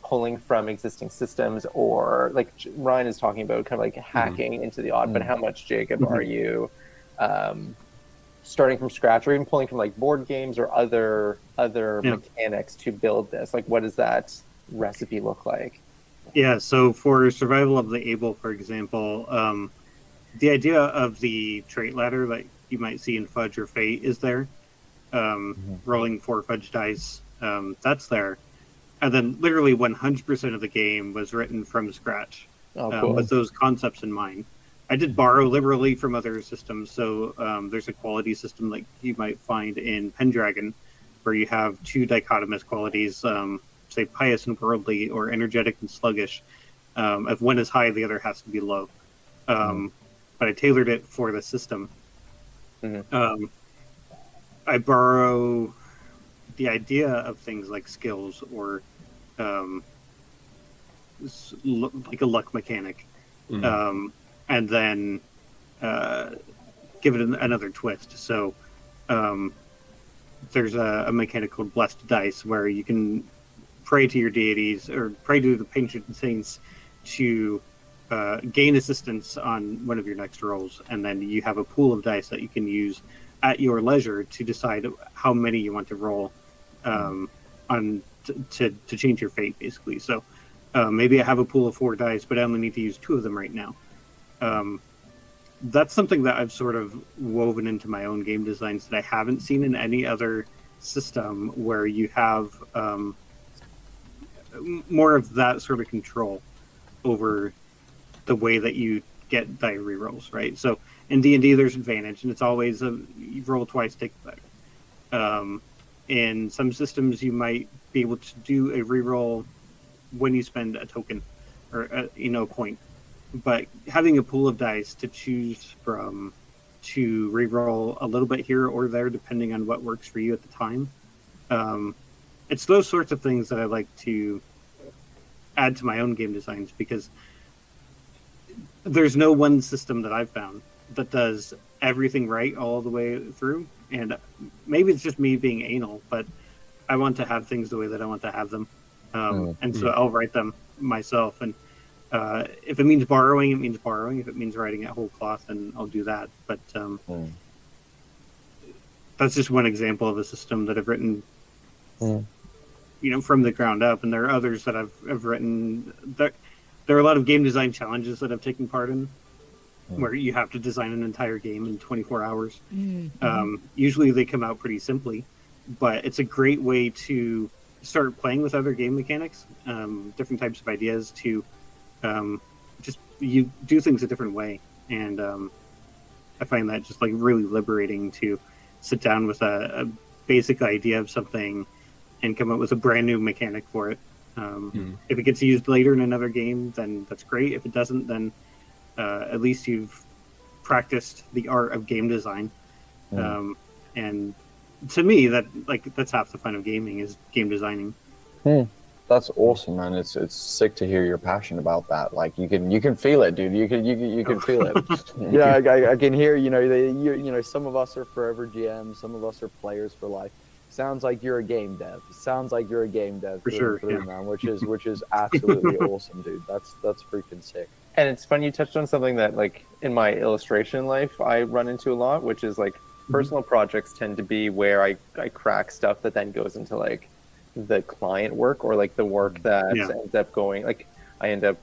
pulling from existing systems, or like Ryan is talking about kind of like hacking into the odd, but how much, Jacob, are you starting from scratch, or even pulling from like board games or other mechanics to build this? Like, what does that recipe look like? Yeah, so for Survival of the Able, for example, the idea of the trait ladder that you might see in Fudge or Fate is there. Rolling 4 Fudge dice, that's there. And then literally 100% of the game was written from scratch with those concepts in mind. I did borrow liberally from other systems, so there's a quality system like you might find in Pendragon, where you have 2 dichotomous qualities, say pious and worldly, or energetic and sluggish. If one is high, the other has to be low. But I tailored it for the system. I borrow the idea of things like skills, or like a luck mechanic, and then give it another twist. So there's a mechanic called Blessed Dice, where you can pray to your deities, or pray to the patron saints to gain assistance on one of your next rolls, and then you have a pool of dice that you can use at your leisure to decide how many you want to roll to change your fate, basically. So maybe I have a pool of 4 dice, but I only need to use 2 of them right now. That's something that I've sort of woven into my own game designs that I haven't seen in any other system, where you have more of that sort of control over the way that you get die rerolls, right? So in D&D, there's advantage, and it's always you roll twice, take the better. In some systems, you might be able to do a reroll when you spend a token or a point. But having a pool of dice to choose from to reroll a little bit here or there, depending on what works for you at the time, it's those sorts of things that I like to add to my own game designs, because there's no one system that I've found that does everything right all the way through. And maybe it's just me being anal, but I want to have things the way that I want to have them. And so I'll write them myself. And if it means borrowing, it means borrowing. If it means writing at whole cloth, then I'll do that. But that's just one example of a system that I've written, from the ground up. And there are others that I've written. There are a lot of game design challenges that I've taken part in, where you have to design an entire game in 24 hours. Usually they come out pretty simply, but it's a great way to start playing with other game mechanics, different types of ideas, to just you do things a different way. And I find that just like really liberating to sit down with a basic idea of something and come up with a brand new mechanic for it. If it gets used later in another game, then that's great. If it doesn't, then at least you've practiced the art of game design. And to me, that's half the fun of gaming, is game designing. That's awesome, man. It's sick to hear your passion about that. Like you can feel it, dude. You can feel it. Yeah, I can hear. Some of us are forever GMs. Some of us are players for life. Sounds like you're a game dev. For sure, man. Which is absolutely awesome, dude. That's freaking sick. And it's funny, you touched on something that, like, in my illustration life, I run into a lot, which is, like, personal projects tend to be where I crack stuff that then goes into, like, the client work, or, like, the work that ends up going, like, I end up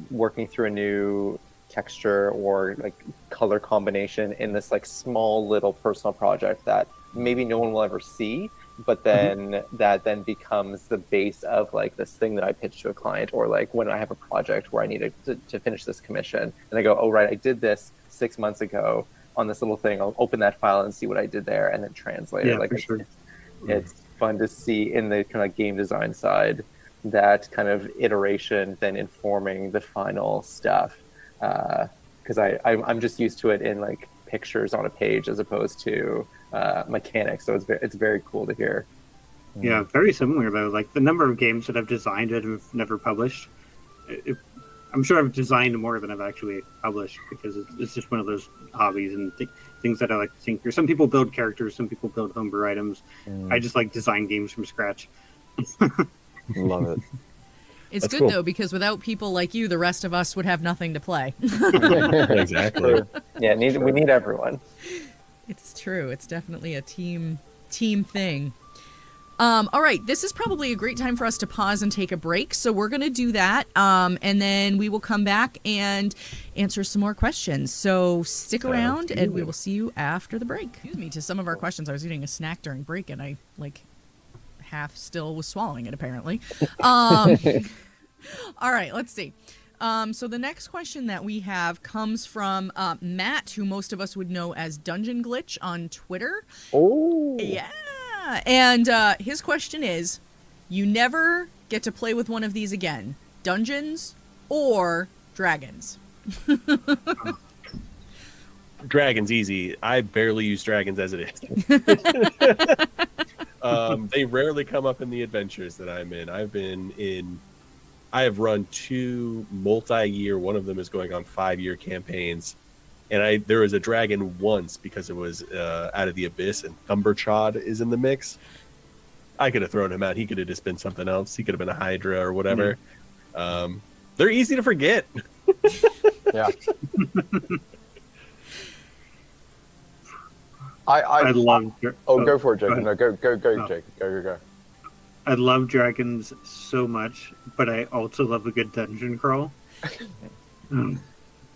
working through a new texture or, like, color combination in this, like, small little personal project that maybe no one will ever see, but then that then becomes the base of like this thing that I pitch to a client, or like when I have a project where I need to finish this commission, and I go, oh right, I did this 6 months ago on this little thing. I'll open that file and see what I did there, and then translate it. Like for sure. It's fun to see in the kind of game design side that kind of iteration than informing the final stuff. Because I'm just used to it in like pictures on a page as opposed to mechanics. So it's very cool to hear. Yeah, very similar though. Like the number of games that I've designed and have never published, I'm sure I've designed more than I've actually published because it's just one of those hobbies and things that I like to tinker. Some people build characters, some people build homebrew items. I just like design games from scratch. Love it. It's That's good cool. though, because without people like you, the rest of us would have nothing to play. Exactly. Yeah, we need everyone. It's true. It's definitely a team thing. All right, this is probably a great time for us to pause and take a break. So we're going to do that, and then we will come back and answer some more questions. So stick around, and we will see you after the break. Excuse me to some of our questions. I was eating a snack during break, and I half still was swallowing it apparently. All right, let's see. So the next question that we have comes from Matt, who most of us would know as Dungeon Glitch on Twitter. Oh, Yeah. And his question is, you never get to play with one of these again. Dungeons or dragons? Dragons easy. I barely use dragons as it is. They rarely come up in the adventures that I'm in. I have run 2 multi-year, one of them is going on 5-year campaigns. And there was a dragon once because it was out of the abyss, and Thumberchod is in the mix. I could have thrown him out. He could have just been something else. He could have been a Hydra or whatever. They're easy to forget. yeah. I love. Go for it, Jacob. ahead. No, go, Oh. Jacob. Go. I love dragons so much, but I also love a good dungeon crawl.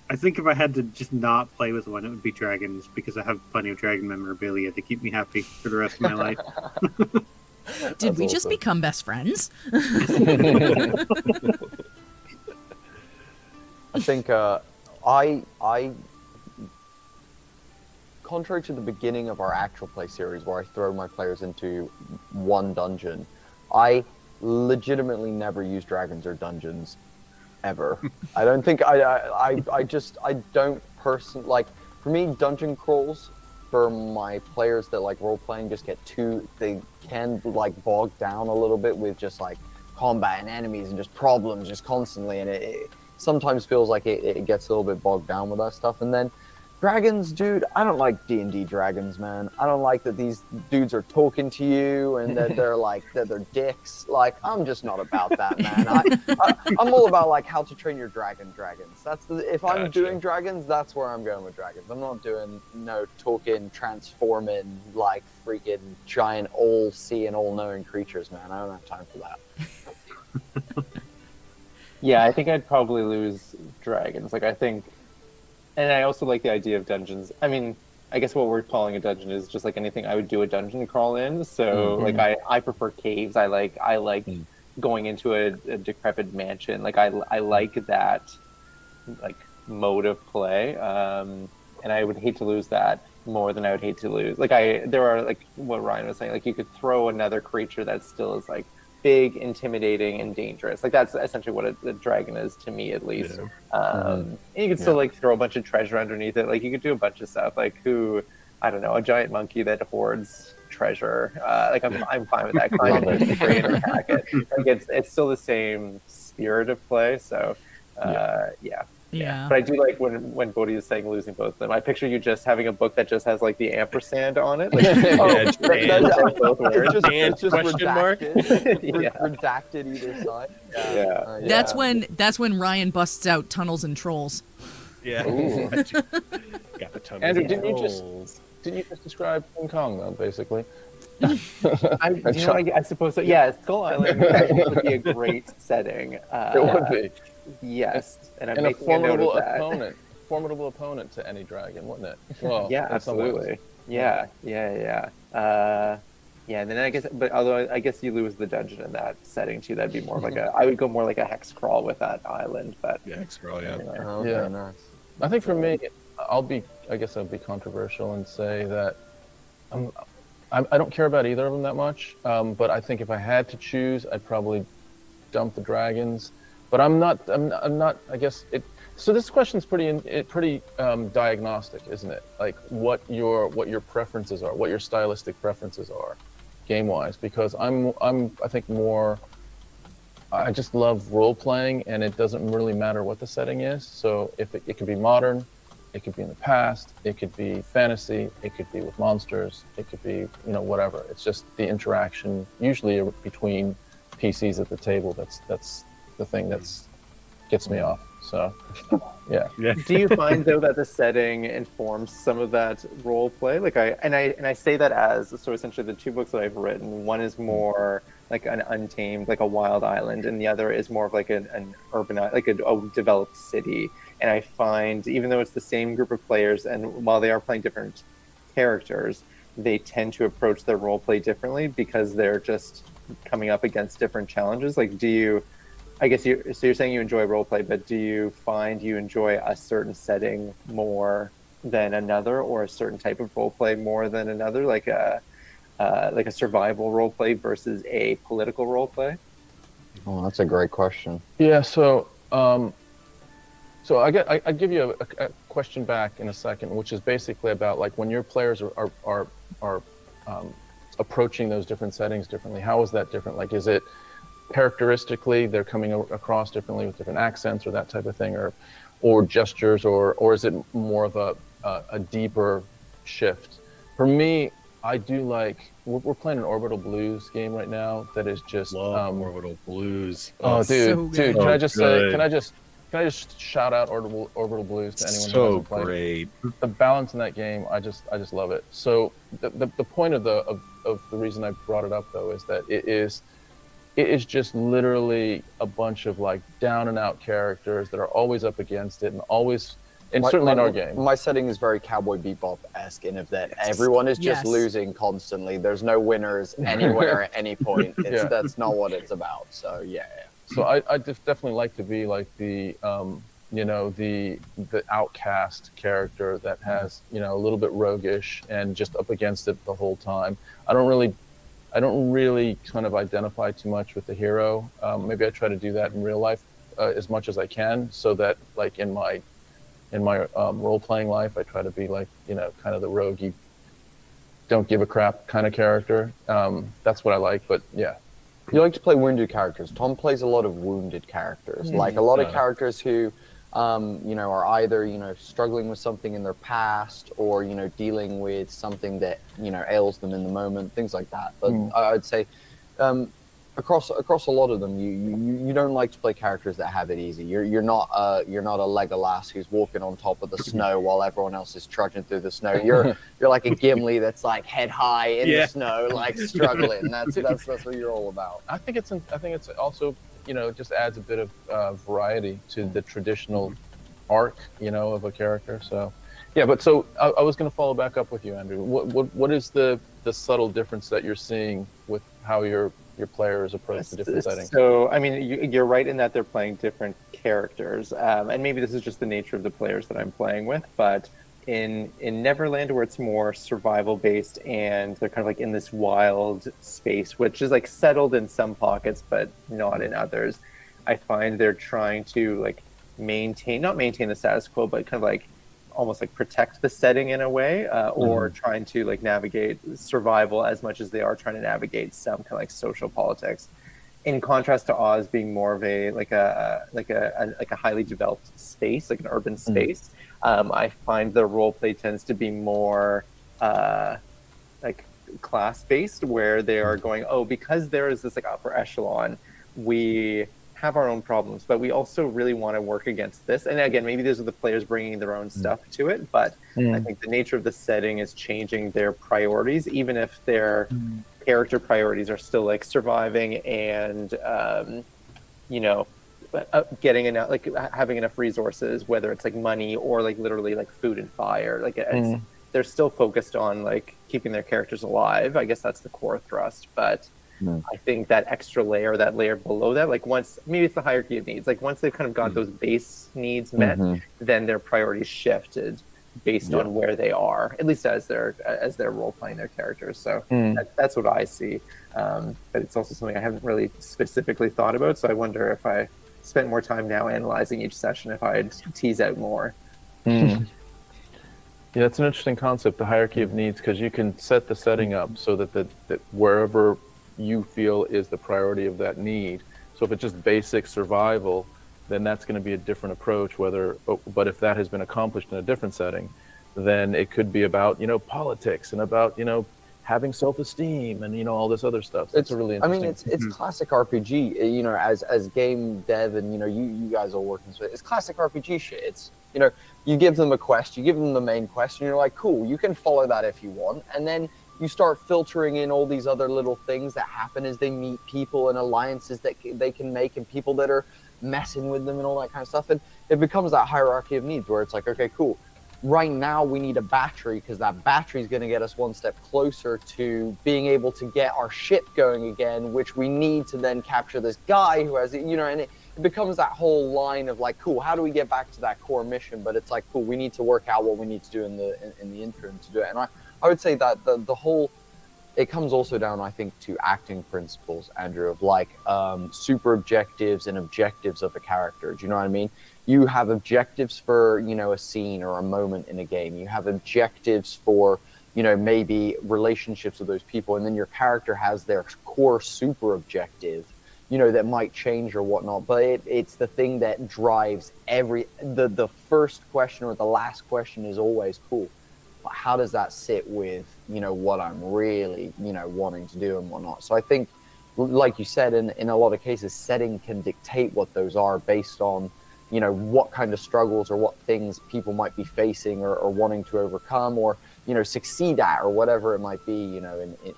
I think if I had to just not play with one, it would be dragons because I have plenty of dragon memorabilia to keep me happy for the rest of my life. Did we just become best friends? I think I contrary to the beginning of our actual play series where I throw my players into one dungeon, I legitimately never use dragons or dungeons ever. I don't think I don't personally like. For me, dungeon crawls for my players that like role playing just they can like bog down a little bit with just like combat and enemies and just problems just constantly, and it sometimes feels like it gets a little bit bogged down with that stuff. And then dragons, dude, I don't like D&D dragons, man. I don't like that these dudes are talking to you and that they're dicks. Like, I'm just not about that, man. I'm all about like how to train your dragons. If I'm Gotcha. doing dragons, that's where I'm going with dragons. I'm not doing talking, transforming like freaking giant all-seeing, all-knowing creatures, man. I don't have time for that. Yeah, I think I'd probably lose dragons. Like, I think, and I also like the idea of dungeons. I mean, I guess what we're calling a dungeon is just like anything I would do a dungeon crawl in. So, like, I prefer caves. I like going into a decrepit mansion. Like, I like that, like, mode of play. And I would hate to lose that more than I would hate to lose. Like, there are, like, what Ryan was saying, like, you could throw another creature that still is, like, big, intimidating, and dangerous. Like, that's essentially what a dragon is to me, at least. Yeah. And you could still like throw a bunch of treasure underneath it. Like, you could do a bunch of stuff. Like, I don't know, a giant monkey that hoards treasure. Like, I'm fine with that kind of free and attack it. Like, it's still the same spirit of play. So, yeah. Yeah. But I do like when Bodhi is saying losing both of them. I picture you just having a book that just has like the ampersand on it. Like, It's just question mark? redacted either side. Yeah. That's when Ryan busts out tunnels and trolls. Yeah. Ooh. Got the tummy. Andrew, didn't you just describe King Kong though, basically? I suppose so. Yeah, Skull Island would be a great setting. It would be. Yes, and I'm And a making a note of that. formidable opponent to any dragon, wouldn't it? Well, Yeah, in some ways. absolutely. Yeah. And then I guess, but although I guess you lose the dungeon in that setting too, that'd be more of like I would go more like a hex crawl with that island. But Yeah, scroll, yeah. anyway. Okay, Yeah. nice. I think for me, I'll be controversial and say that I don't care about either of them that much. But I think if I had to choose, I'd probably dump the dragons, but I'm not. I guess it. So this question's pretty diagnostic, isn't it? Like what your preferences are, what your stylistic preferences are, game wise. Because I think more. I just love role playing, and it doesn't really matter what the setting is. So if it could be modern, it could be in the past, it could be fantasy, it could be with monsters, it could be whatever. It's just the interaction, usually between PCs at the table. That's the thing that's gets me off. So yeah. Do you find though that the setting informs some of that role play? Like I say that as so essentially the two books that I've written. One is more like an untamed, like a wild island, and the other is more of like an urban, like a developed city. And I find even though it's the same group of players, and while they are playing different characters, they tend to approach their role play differently because they're just coming up against different challenges. Like, do you? I guess you're saying you enjoy roleplay, but do you find you enjoy a certain setting more than another, or a certain type of roleplay more than another, like a survival roleplay versus a political roleplay? Oh, that's a great question. Yeah. So I give you a question back in a second, which is basically about like when your players are approaching those different settings differently. How is that different? Like, is it characteristically they're coming across differently with different accents or that type of thing, or gestures, or is it more of a deeper shift? For me, I do like we're playing an Orbital Blues game right now that is just Orbital Blues. Oh, dude, so can I just say? Can I just shout out Orbital Blues to anyone who hasn't played? Great. The balance in that game, I just love it. So the point of the reason I brought it up though is that it is just literally a bunch of like down and out characters that are always up against it and certainly in our game. My setting is very Cowboy Bebop-esque in of that everyone is just losing constantly. There's no winners anywhere at any point. That's not what it's about. So yeah. So I definitely like to be like the the outcast character that has a little bit roguish and just up against it the whole time. I don't really kind of identify too much with the hero. Maybe I try to do that in real life as much as I can, so that like in my role playing life, I try to be like kind of the roguey, don't give a crap kind of character. That's what I like. But yeah. You like to play wounded characters. Tom plays a lot of wounded characters, like a lot of characters who, are either struggling with something in their past, or dealing with something that ails them in the moment, things like that. But I'd say, across a lot of them, you don't like to play characters that have it easy. You're not a Legolas who's walking on top of the snow while everyone else is trudging through the snow. You're like a Gimli that's like head high in the snow, like struggling. That's what you're all about. I think it's also just adds a bit of variety to the traditional arc of a character. So yeah, but so I was going to follow back up with you, Andrew. What is the subtle difference that you're seeing with how your players approach the different settings? So, I mean, you're right in that they're playing different characters, and maybe this is just the nature of the players that I'm playing with. But in Neverland, where it's more survival based, and they're kind of like in this wild space, which is like settled in some pockets, but not in others. I find they're trying to like not maintain the status quo, but kind of like almost like protect the setting in a way, or trying to like navigate survival as much as they are trying to navigate some kind of like social politics. In contrast to Oz being more of a highly developed space, like an urban space, I find the role play tends to be more like class based, where they are going, because there is this like upper echelon, we have our own problems, but we also really want to work against this. And again, maybe those are the players bringing their own stuff to it, but I think the nature of the setting is changing their priorities, even if their character priorities are still like surviving and getting enough, like having enough resources, whether it's like money or like literally like food and fire. Like they're still focused on like keeping their characters alive. I guess that's the core thrust, but I think that extra layer, that layer below that, like once, maybe it's the hierarchy of needs, like once they've kind of got those base needs met, then their priorities shifted based on where they are, at least as they're role playing their characters. So that's what I see. But it's also something I haven't really specifically thought about. So I wonder if I spent more time now analyzing each session, if I'd tease out more. Yeah, it's an interesting concept, the hierarchy of needs, because you can set the setting up so that wherever you feel is the priority of that need. So if it's just basic survival, then that's going to be a different approach. But if that has been accomplished in a different setting, then it could be about politics and about having self-esteem and all this other stuff. So it's a really interesting. I mean, it's classic RPG. As game dev, and you guys all working with it. It's classic RPG shit. It's you give them a quest, you give them the main quest, and you're like, cool, you can follow that if you want, and then you start filtering in all these other little things that happen as they meet people and alliances that they can make and people that are messing with them and all that kind of stuff. And it becomes that hierarchy of needs where it's like, okay, cool. Right now we need a battery because that battery is going to get us one step closer to being able to get our ship going again, which we need to then capture this guy who has, and it becomes that whole line of like, cool, how do we get back to that core mission? But it's like, cool, we need to work out what we need to do in the interim to do it. And I would say that the whole, it comes also down, I think, to acting principles, Andrew, of like super objectives and objectives of a character. Do you know what I mean? You have objectives for, a scene or a moment in a game. You have objectives for, maybe relationships with those people. And then your character has their core super objective, that might change or whatnot. But it's the thing that drives the first question or the last question is always, cool, how does that sit with, what I'm really, wanting to do and whatnot. So I think, like you said, in a lot of cases, setting can dictate what those are based on, what kind of struggles or what things people might be facing or wanting to overcome or, succeed at or whatever it might be,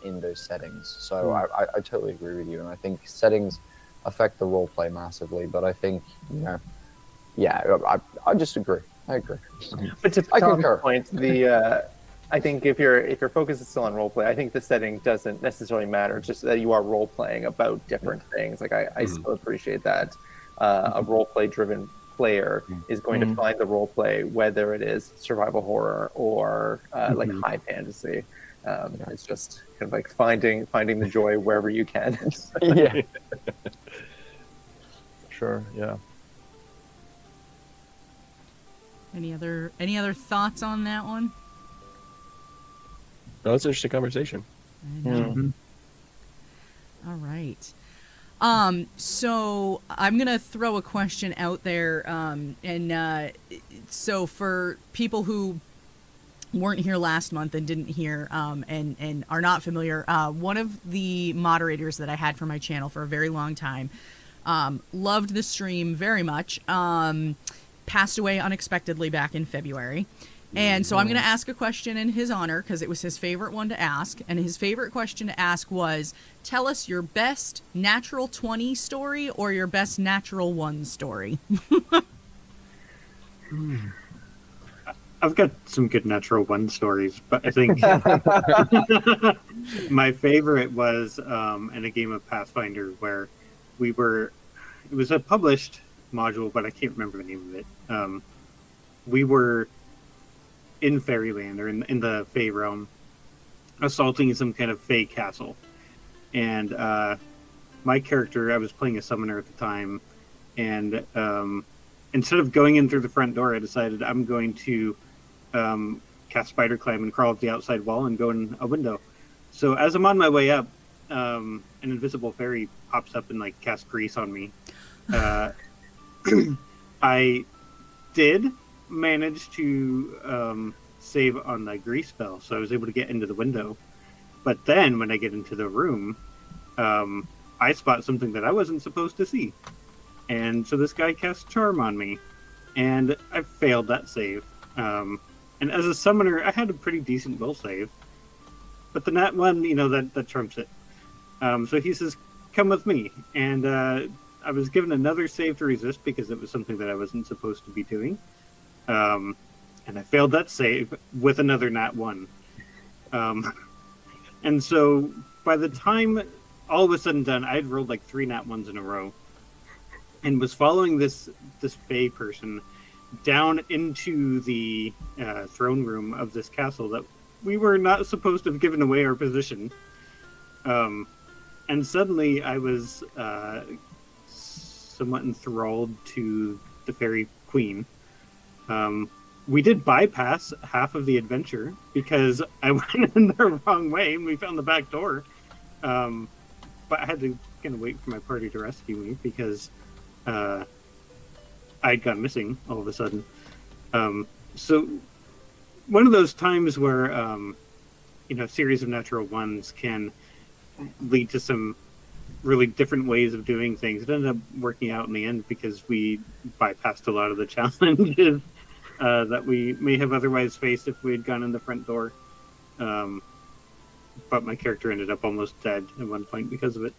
in those settings. So I totally agree with you. And I think settings affect the role play massively. But I think, I just agree. I agree. But to Tom's point, I think if your focus is still on role play, I think the setting doesn't necessarily matter. It's just that you are role playing about different things. Like I still appreciate that a role play driven player is going to find the role play, whether it is survival horror or like high fantasy. It's just kind of like finding the joy wherever you can. Yeah. Sure. Yeah. Any other thoughts on that one? No, it's an interesting conversation. I know. All right. So I'm going to throw a question out there. So for people who weren't here last month and didn't hear and are not familiar, one of the moderators that I had for my channel for a very long time loved the stream very much, passed away unexpectedly back in February. And so I'm going to ask a question in his honor because it was his favorite one to ask. And his favorite question to ask was, tell us your best natural 20 story or your best natural 1 story. I've got some good natural 1 stories, but I think my favorite was in a game of Pathfinder where it was a published module, but I can't remember the name of it. We were in Fairyland or in the Fey realm, assaulting some kind of Fey castle. And my character, I was playing a summoner at the time, and instead of going in through the front door, I decided I'm going to cast Spider Climb and crawl up the outside wall and go in a window. So as I'm on my way up, an invisible fairy pops up and like casts grease on me. I did manage to save on the grease spell, so I was able to get into the window. But then when I get into the room, I spot something that I wasn't supposed to see. And so this guy casts Charm on me, and I failed that save. And as a summoner, I had a pretty decent will save. But the nat 1, that trumps it. So he says, come with me. And I was given another save to resist because it was something that I wasn't supposed to be doing. And I failed that save with another nat 1. And so by the time all was said and done, I had rolled like 3 nat 1s in a row and was following this Fey person down into the throne room of this castle that we were not supposed to have given away our position. And suddenly I was somewhat enthralled to the fairy queen. We did bypass half of the adventure because I went in the wrong way and we found the back door. But I had to kind of wait for my party to rescue me because I'd gone missing all of a sudden. So one of those times where a series of natural ones can lead to some really different ways of doing things. It ended up working out in the end because we bypassed a lot of the challenges that we may have otherwise faced if we had gone in the front door. But my character ended up almost dead at one point because of it.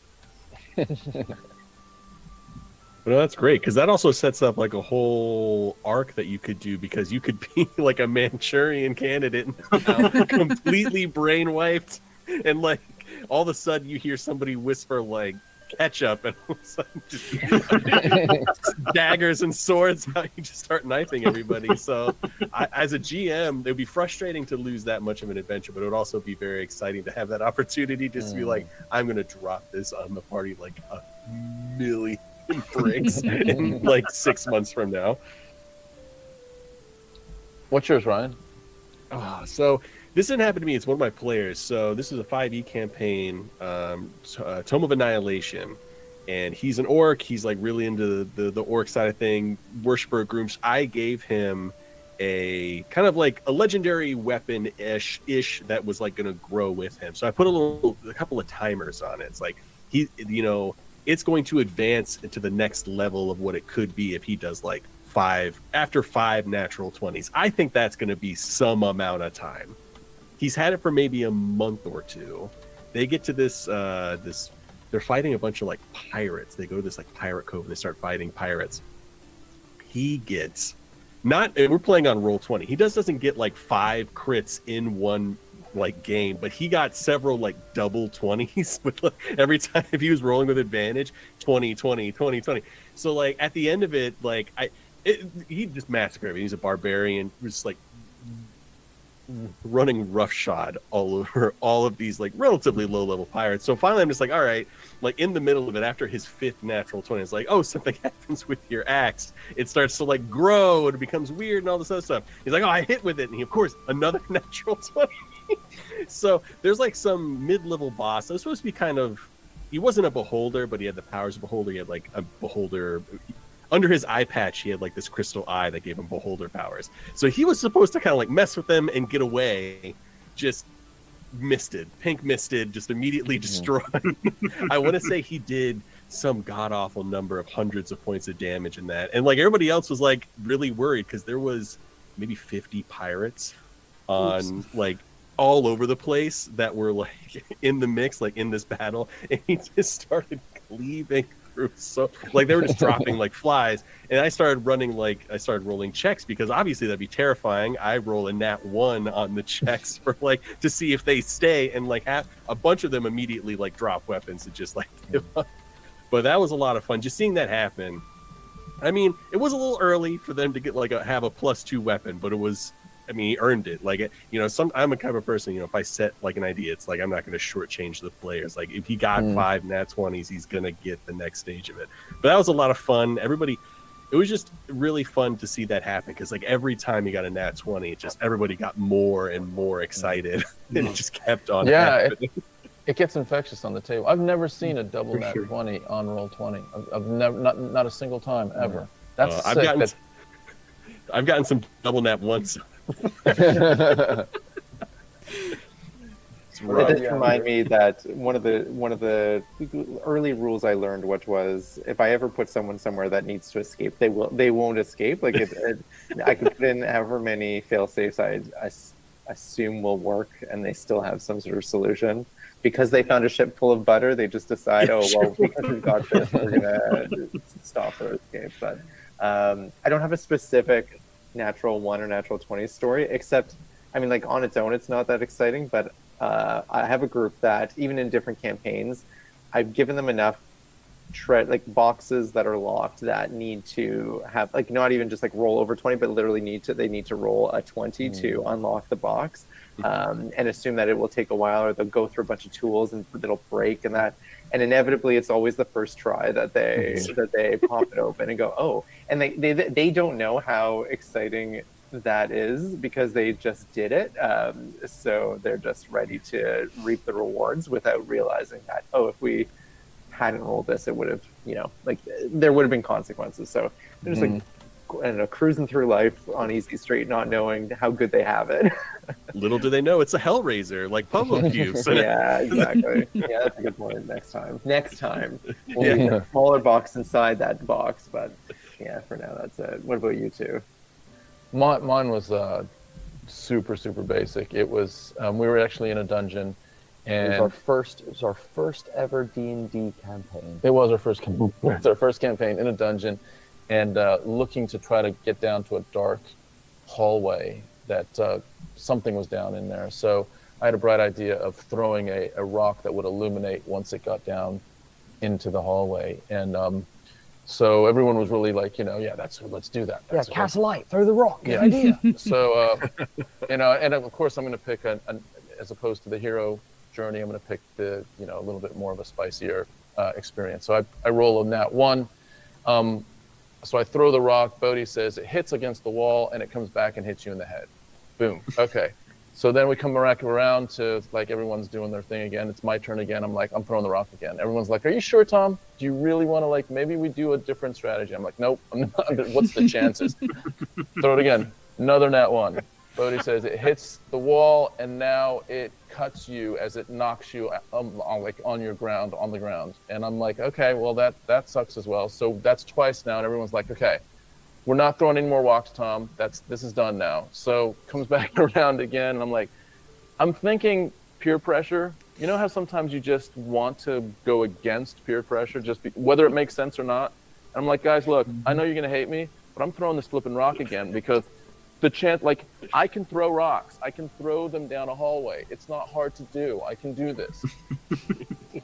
Well, that's great because that also sets up like a whole arc that you could do because you could be like a Manchurian candidate and completely brainwiped, and like all of a sudden you hear somebody whisper like ketchup, and all of a sudden just daggers and swords out. You just start knifing everybody. So, as a GM, it would be frustrating to lose that much of an adventure, but it would also be very exciting to have that opportunity just to be like, I'm going to drop this on the party like a million bricks in like 6 months from now. What's yours, Ryan? So this didn't happen to me. It's one of my players. So this is a 5e campaign, Tome of Annihilation, and he's an orc. He's like really into the orc side of thing, worshiper groups. I gave him a kind of like a legendary weapon ish that was like going to grow with him. So I put a couple of timers on it. It's like it's going to advance into the next level of what it could be if he does like 5 natural 20s. I think that's going to be some amount of time. He's had it for maybe a month or two. They get to this they're fighting a bunch of like pirates. They go to this like pirate cove and they start fighting pirates. He gets we're playing on roll 20. He doesn't get like 5 crits in one like game, but he got several like double 20s with like, every time if he was rolling with advantage 20. So like at the end of it, like he just massacred him. He's a barbarian, just like running roughshod all over all of these like relatively low level pirates. So finally I'm just like, all right, like in the middle of it after his 5th natural 20, it's like, oh, something happens with your axe. It starts to like grow and it becomes weird and all this other stuff. He's like, oh, I hit with it, and he, of course, another natural 20. So there's like some mid-level boss. It was supposed to be kind of, he wasn't a beholder, but he had the powers of beholder. He had like a beholder under his eye patch. He had like this crystal eye that gave him beholder powers. So he was supposed to kind of like mess with them and get away. Just pink misted, just immediately destroyed. I want to say he did some god-awful number of hundreds of points of damage in that. And like everybody else was like really worried because there was maybe 50 pirates on like all over the place that were like in the mix, like in this battle, and he just started cleaving through. So like they were just dropping like flies, and I started rolling checks because obviously that'd be terrifying. I roll a nat 1 on the checks for like to see if they stay, and like a bunch of them immediately like drop weapons and just like give up. But that was a lot of fun just seeing that happen. I mean, it was a little early for them to get like have a +2 weapon, but it was, I mean, he earned it. Like, I'm a kind of person, if I set like an idea, it's like I'm not going to shortchange the players. Like if he got 5 nat 20s, he's going to get the next stage of it. But that was a lot of fun. It was just really fun to see that happen because like every time he got a nat 20, everybody got more and more excited, and it just kept on happening. It gets infectious on the table. I've never seen a double nat 20 on roll 20. I've never, not a single time ever. That's sick. I've gotten some double nat once. It did remind me that one of the early rules I learned, which was if I ever put someone somewhere that needs to escape, they won't escape. Like I could put in however many fail safes I assume will work, and they still have some sort of solution. Because they found a ship full of butter, they just decide, because we've got this, we're gonna stop their escape. But I don't have a specific natural 1 or natural 20 story, except, I mean, like on its own, it's not that exciting. But I have a group that even in different campaigns, I've given them enough like boxes that are locked that need to have like not even just like roll over 20, but literally they need to roll a 20 to unlock the box, and assume that it will take a while, or they'll go through a bunch of tools and it'll break, and inevitably it's always the first try that they pop it open and go, oh, and they don't know how exciting that is because they just did it, so they're just ready to reap the rewards without realizing that, oh, if we hadn't rolled this, it would have, like there would have been consequences. So they're just like, I don't know, cruising through life on easy street, not knowing how good they have it. Little do they know it's a Hellraiser, like Pummel Cubes. Yeah, exactly. Yeah, that's a good point. Next time, we'll be a smaller box inside that box. But yeah, for now, that's it. What about you two? Mine was super basic. It was we were actually in a dungeon, and It was our first ever D&D campaign. it was our first campaign in a dungeon, and looking to try to get down to a dark hallway that something was down in there. So I had a bright idea of throwing a rock that would illuminate once it got down into the hallway, and so everyone was really like, yeah, let's do that. Yeah, cast light, throw the rock. Good idea. So, and of course I'm going to pick as opposed to the hero journey, I'm going to pick the, a little bit more of a spicier experience. So I roll a nat 1. So I throw the rock. Bodhi says it hits against the wall and it comes back and hits you in the head. Boom. Okay. So then we come back around to like everyone's doing their thing again. It's my turn again. I'm like, I'm throwing the rock again. Everyone's like, are you sure, Tom? Do you really want to maybe we do a different strategy? I'm like, nope, I'm not. What's the chances? Throw it again. Another nat 1. Bodhi says it hits the wall and now it cuts you as it knocks you on your ground, on the ground. And I'm like, okay, well that sucks as well. So that's twice now. And everyone's like, okay, we're not throwing any more rocks, Tom. This is done now. So comes back around again, and I'm like, I'm thinking peer pressure. You know how sometimes you just want to go against peer pressure, whether it makes sense or not. And I'm like, guys, look, I know you're gonna hate me, but I'm throwing this flipping rock again because the chance, I can throw rocks. I can throw them down a hallway. It's not hard to do. I can do this.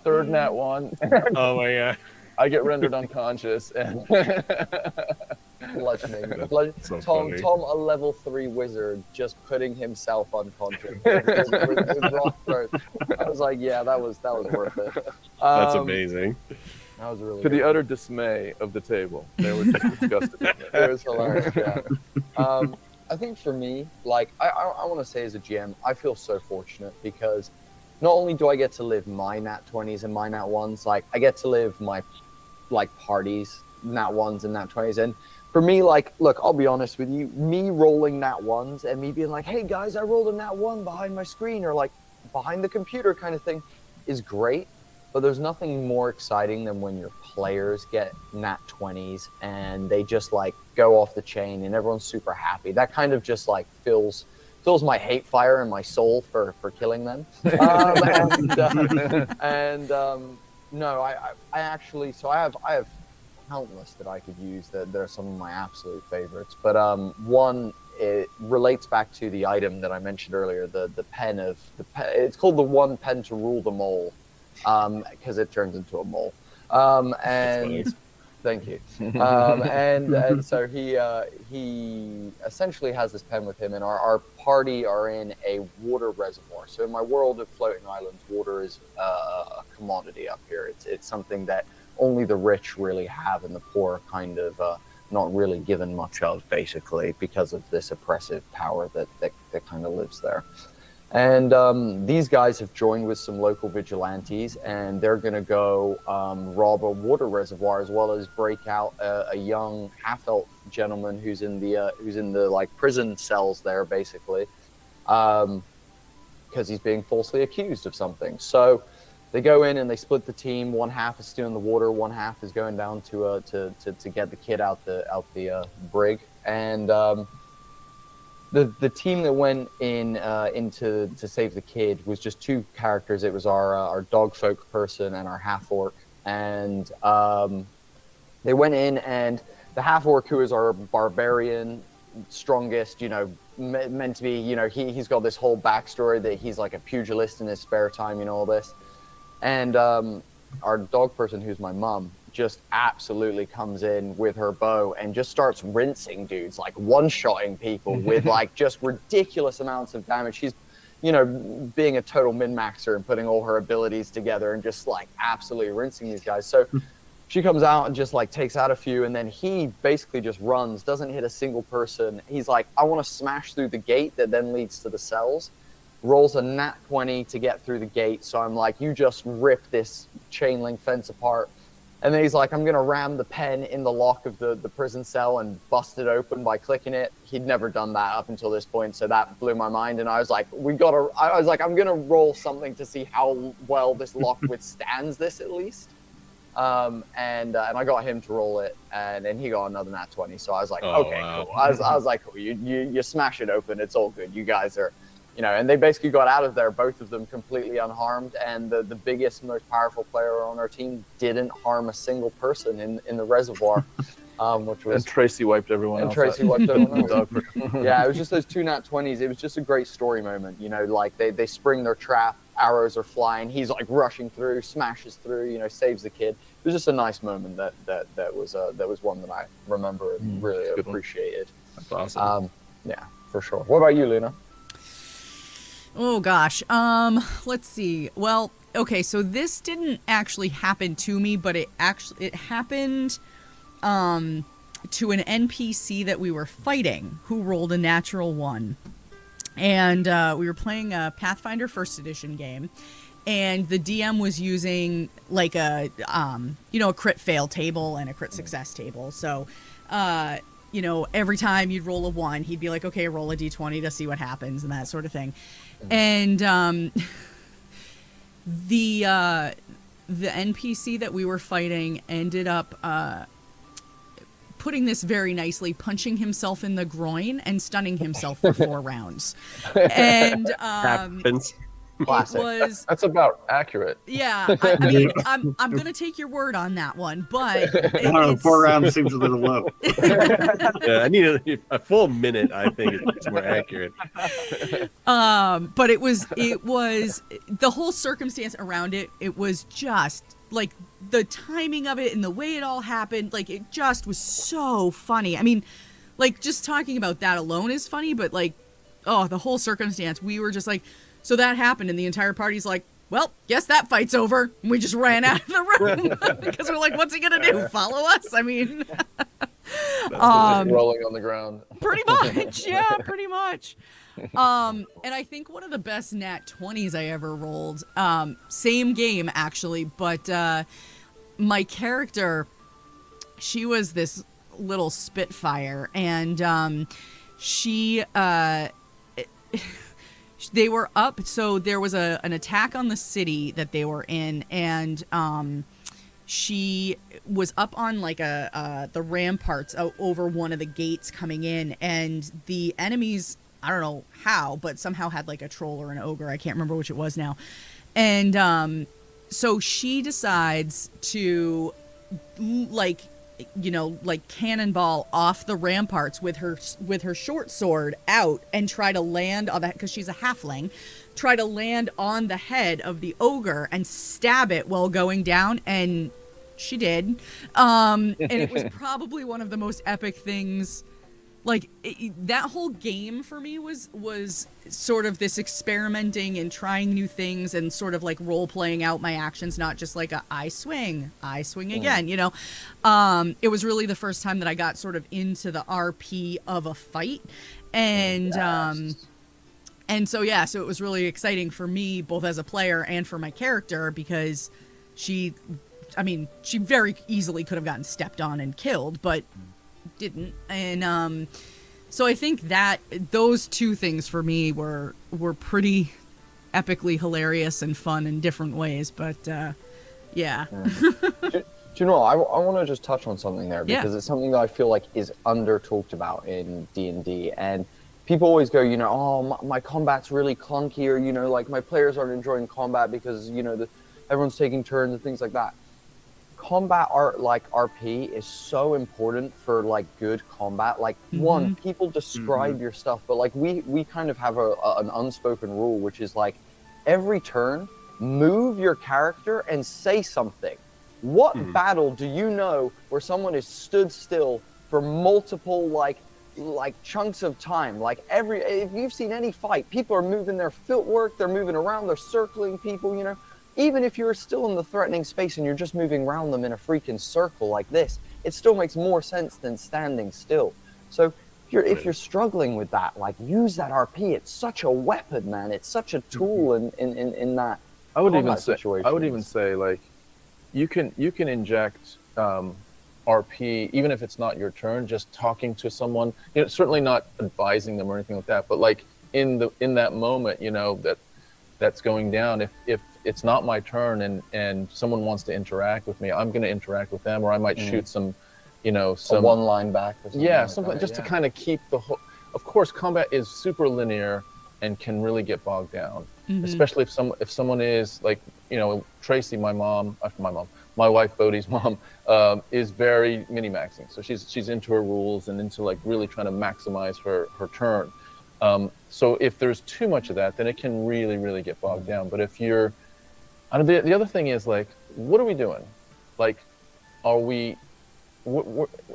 Third nat 1. Oh my god. I get rendered unconscious and. Bludgeoning. So Tom, funny. a level 3 wizard, just putting himself unconscious with rock throws. I was like, yeah, that was worth it. That's amazing. That was really To the good. utter dismay of the table, they were just disgusted. It was hilarious. Yeah. I think for me, I want to say as a GM, I feel so fortunate because not only do I get to live my nat 20s and my nat 1s, I get to live my parties nat 1s and nat 20s, and for me, look, I'll be honest with you, me rolling nat 1s and me being like, hey guys, I rolled a nat 1 behind my screen or behind the computer kind of thing is great, but there's nothing more exciting than when your players get nat 20s and they just go off the chain and everyone's super happy. That kind of just fills my hate fire in my soul for killing them. No, I actually, so I have countless that I could use that are some of my absolute favorites. But one, it relates back to the item that I mentioned earlier, the pen it's called the one pen to rule them all, because it turns into a mole. And thank you. And so he essentially has this pen with him, and our party are in a water reservoir. So in my world of floating islands, water is a commodity up here. It's something that only the rich really have, and the poor kind of not really given much of, basically, because of this oppressive power that kind of lives there. And these guys have joined with some local vigilantes, and they're going to go rob a water reservoir, as well as break out a young half-elf gentleman who's in the prison cells there, basically, because he's being falsely accused of something. So they go in and they split the team. One half is stealing the water, one half is going down to get the kid out the brig. And the team that went in to save the kid was just two characters. It was our dogfolk person and our half orc. And they went in, and the half orc, who is our barbarian, strongest, meant to be, he's got this whole backstory that he's like a pugilist in his spare time, all this. And our dog person, who's my mum, just absolutely comes in with her bow and just starts rinsing dudes, like one-shotting people with like just ridiculous amounts of damage. She's, you know, being a total min-maxer and putting all her abilities together and just like absolutely rinsing these guys. So she comes out and just like takes out a few, and then he basically just runs, doesn't hit a single person. He's like, I want to smash through the gate that then leads to the cells. Rolls a nat 20 to get through the gate. So I'm like, you just rip this chain link fence apart. And then he's like, I'm going to ram the pen in the lock of the prison cell and bust it open by clicking it. He'd never done that up until this point. So that blew my mind. And I was like, I'm going to roll something to see how well this lock withstands this at least. And I got him to roll it, and then he got another nat 20. So I was like, okay, cool. I was like, cool. You smash it open. It's all good. You guys are, you know, and they basically got out of there, both of them completely unharmed. And the biggest, most powerful player on our team didn't harm a single person in the reservoir, which was. And Tracy wiped everyone else. Tracy wiped everyone else. Yeah, it was just those two nat 20s. It was just a great story moment. You know, like they spring their trap, arrows are flying. He's like rushing through, smashes through, you know, saves the kid. It was just a nice moment that was one that I remember and really appreciated. That's awesome. Yeah, for sure. What about you, Luna? Oh gosh. Let's see. Well, okay, so this didn't actually happen to me, but it happened to an NPC that we were fighting who rolled a natural 1. And we were playing a Pathfinder First Edition game, and the DM was using like a a crit fail table and a crit success table. So every time you'd roll a 1, he'd be like, okay, roll a d20 to see what happens and that sort of thing. And the NPC that we were fighting ended up putting this very nicely, punching himself in the groin and stunning himself for 4 rounds. And Happens. Classic. It was, That's about accurate. yeah. I mean, I'm gonna take your word on that one, but I don't know, 4 rounds seems a little low. Yeah, I need a full minute. I think it's more accurate. But it was the whole circumstance around it. It was just like the timing of it and the way it all happened. Like it just was so funny. I mean, like just talking about that alone is funny, but like, the whole circumstance. We were just like. So that happened, and the entire party's like, well, guess that fight's over. And we just ran out of the room because we're like, what's he going to do? Follow us? I mean, Rolling on the ground. pretty much. Yeah, pretty much. And I think one of the best nat 20s I ever rolled, same game actually, but my character, she was this little spitfire, and she... they were up, so there was an attack on the city that they were in, and she was up on like the ramparts over one of the gates coming in, and the enemies, I don't know how, but somehow had like a troll or an ogre, I can't remember which it was now, and so she decides to like cannonball off the ramparts with her short sword out and try to land on that, because she's a halfling, try to land on the head of the ogre and stab it while going down, and she did. And it was probably one of the most epic things. Like that whole game for me was sort of this experimenting and trying new things and sort of like role playing out my actions, not just like I swing again, you know. It was really the first time that I got sort of into the RP of a fight, and so it was really exciting for me both as a player and for my character, because she very easily could have gotten stepped on and killed, but didn't. And so I think that those two things for me were pretty epically hilarious and fun in different ways, but yeah. Do you know, I want to just touch on something there, because it's something that I feel like is under talked about in D&D, and people always go, you know, oh, my combat's really clunky, or, you know, like my players aren't enjoying combat because, you know, everyone's taking turns and things like that. Combat art, like RP, is so important for like good combat. Like one, people describe your stuff, but like we kind of have an unspoken rule, which is like every turn move your character and say something. What battle do you know where someone is stood still for multiple like chunks of time? Like if you've seen any fight, people are moving their footwork, they're moving around, they're circling people, you know. Even if you're still in the threatening space and you're just moving around them in a freaking circle like this, it still makes more sense than standing still. So if you're struggling with that, like, use that RP. It's such a weapon, man. It's such a tool in that. I would situation. even say like, you can inject RP even if it's not your turn. Just talking to someone, you know, certainly not advising them or anything like that, but like in that moment, you know, that's going down. If it's not my turn and someone wants to interact with me, I'm going to interact with them, or I might shoot some, you know, some one line back or something. Yeah, like something that, just to kind of keep the whole. Of course, combat is super linear and can really get bogged down, especially if someone is like, you know, Tracy, my wife Bodhi's mom, is very mini-maxing. So she's into her rules and into like really trying to maximize her turn. So if there's too much of that, then it can really, really get bogged down. But if you're, the other thing is like, what are we doing? Like, are we're,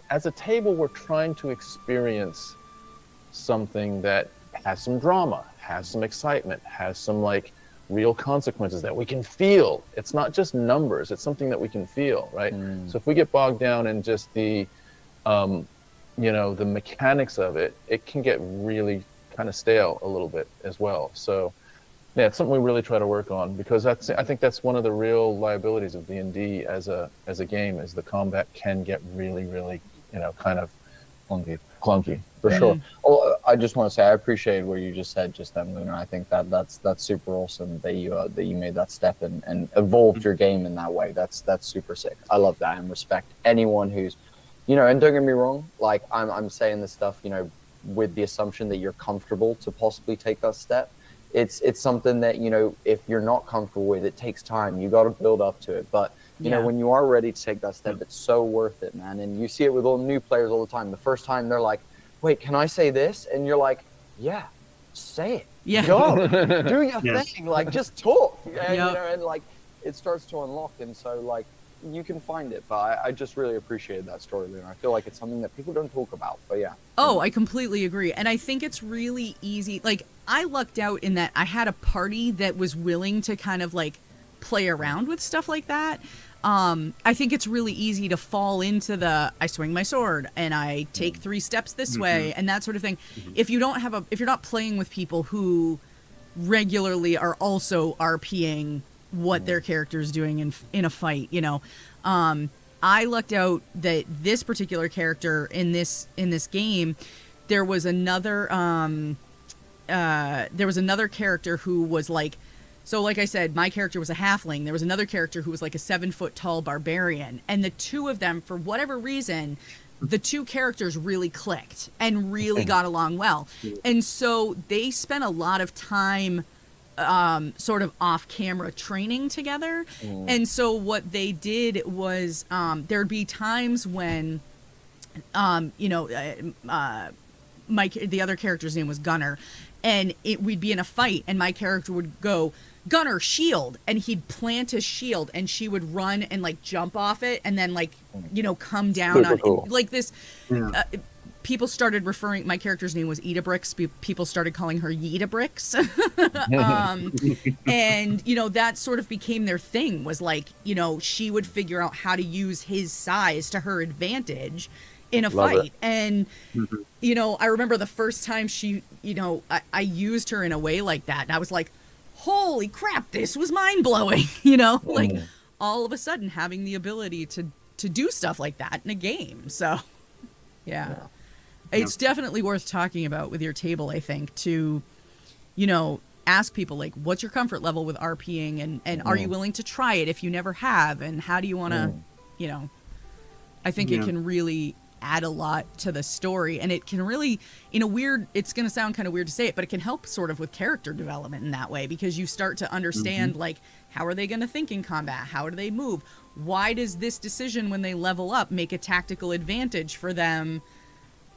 as a table, we're trying to experience something that has some drama, has some excitement, has some like real consequences that we can feel. It's not just numbers, it's something that we can feel, right? So if we get bogged down in just the, you know, the mechanics of it, it can get really kind of stale a little bit as well. So yeah, it's something we really try to work on, because I think that's one of the real liabilities of D&D as a game, is the combat can get really, really, you know, kind of clunky for sure. Well, I just want to say I appreciate what you just said just then, Luna. I think that's super awesome that you made that step and evolved your game in that way. That's super sick. I love that, and respect anyone who's, you know, and don't get me wrong, like I'm saying this stuff, you know, with the assumption that you're comfortable to possibly take that step. It's something that, you know, if you're not comfortable with, it takes time. You got to build up to it. But, you know, when you are ready to take that step, it's so worth it, man. And you see it with all new players all the time. The first time they're like, wait, can I say this? And you're like, yeah, say it. Yeah. Go. Do your thing. Like, just talk. And, you know, and, like, it starts to unlock. And so, like, you can find it. But I just really appreciated that story, Luna. I feel like it's something that people don't talk about. But, yeah. Oh, I completely agree. And I think it's really easy. Like, I lucked out in that I had a party that was willing to kind of, like, play around with stuff like that. I think it's really easy to fall into I swing my sword and I take 3 steps this way and that sort of thing. If you're not playing with people who regularly are also RPing what their character's doing in a fight, you know, I lucked out that this particular character in this game, there was another character who was like, so like I said, my character was a halfling. There was another character who was like a 7-foot tall barbarian. And the two of them, for whatever reason, the two characters really clicked and really got along well. And so they spent a lot of time sort of off camera training together. And so what they did was there'd be times when, you know, the other character's name was Gunner. And we'd be in a fight and my character would go, Gunner, shield, and he'd plant his shield and she would run and like jump off it and then like, you know, come down on cool. like this. People started referring, my character's name was Eatabricks. People started calling her Yeetabricks. And, you know, that sort of became their thing, was like, you know, she would figure out how to use his size to her advantage in a fight. And, you know, I remember the first time she, you know, I used her in a way like that. And I was like, holy crap, this was mind blowing, you know, like all of a sudden having the ability to do stuff like that in a game. So, yeah. It's definitely worth talking about with your table, I think, to, you know, ask people like, what's your comfort level with RPing and are you willing to try it if you never have? And how do you want to, you know, I think it can really add a lot to the story, and it can really, in a weird, it's going to sound kind of weird to say it, but it can help sort of with character development in that way, because you start to understand like, how are they going to think in combat? How do they move? Why does this decision when they level up make a tactical advantage for them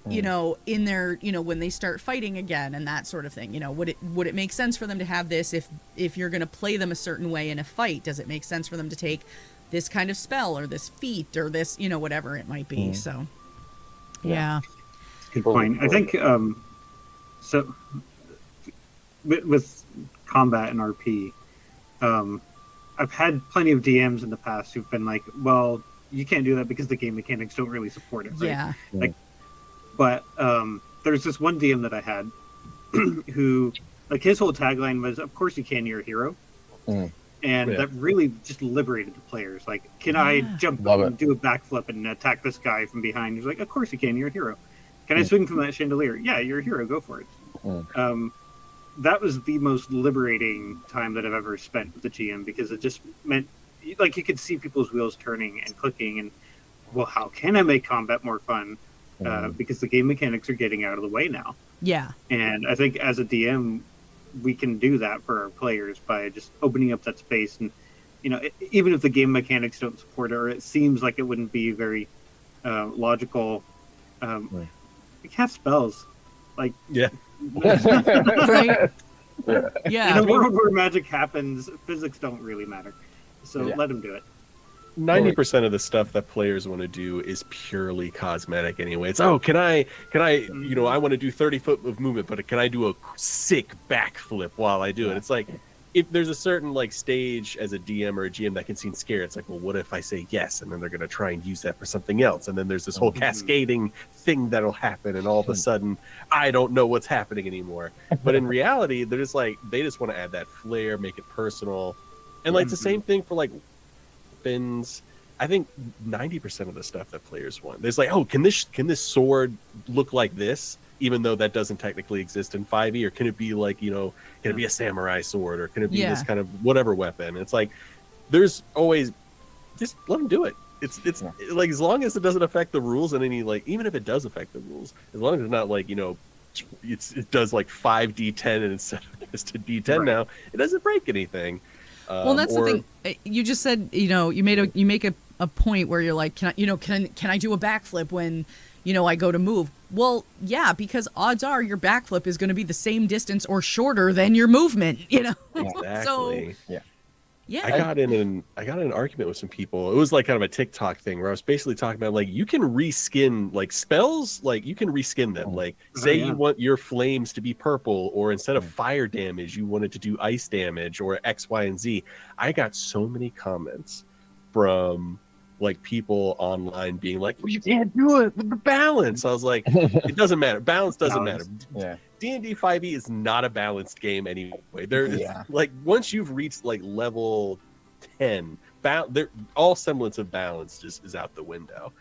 you know, in their, you know, when they start fighting again and that sort of thing. You know, would it make sense for them to have this if you're going to play them a certain way in a fight? Does it make sense for them to take this kind of spell or this feat or this, you know, whatever it might be? So, yeah. Good point. I think so. With combat and RP, I've had plenty of DMs in the past who've been like, "Well, you can't do that because the game mechanics don't really support it." Right? Yeah. Like, but there's this one DM that I had who, like, his whole tagline was, "Of course you can. You're a hero," and that really just liberated the players. Like, can I jump up and do a backflip and attack this guy from behind? He's like, "Of course you can. You're a hero." Can I swing from that chandelier? Yeah, you're a hero. Go for it. That was the most liberating time that I've ever spent with the GM, because it just meant, like, you could see people's wheels turning and clicking, and, well, how can I make combat more fun? Because the game mechanics are getting out of the way now. Yeah. And I think as a DM, we can do that for our players by just opening up that space. And, you know, even if the game mechanics don't support it, or it seems like it wouldn't be very logical, cast spells. Like, right. Yeah. In a world where magic happens, physics don't really matter. So let them do it. 90% of the stuff that players want to do is purely cosmetic anyway. It's, can I, you know, I want to do 30 foot of movement, but can I do a sick backflip while I do it? It's like, if there's a certain, like, stage as a DM or a GM that can seem scary, it's like, well, what if I say yes, and then they're going to try and use that for something else, and then there's this whole cascading thing that'll happen, and all of a sudden, I don't know what's happening anymore. But in reality, they're just like, they just want to add that flair, make it personal, and like it's the same thing for like weapons. I think 90% of the stuff that players want, there's like, can this sword look like this? Even though that doesn't technically exist in 5e, or can it be like, you know, can it be a samurai sword, or can it be this kind of whatever weapon? It's like, there's always, just let them do it. It's like, as long as it doesn't affect the rules in any, like, even if it does affect the rules, as long as it's not like, you know, it does like 5d10 and instead of just a d10 now, it doesn't break anything. Well, that's the thing. You just said, you know, you make a point where you're like, can I do a backflip when, you know, I go to move? Well, yeah, because odds are your backflip is going to be the same distance or shorter than your movement, you know? Exactly. So, yeah. I got in an argument with some people. It was like kind of a TikTok thing where I was basically talking about, like, you can reskin, like, spells, like, you can reskin them. Like, say you want your flames to be purple, or instead of fire damage, you wanted to do ice damage, or X, Y, and Z. I got so many comments from, like, people online being like, well, you can't do it with the balance. I was like, it doesn't matter. Balance doesn't matter. D&D 5e is not a balanced game anyway. Like, once you've reached like level 10, all semblance of balance just is out the window.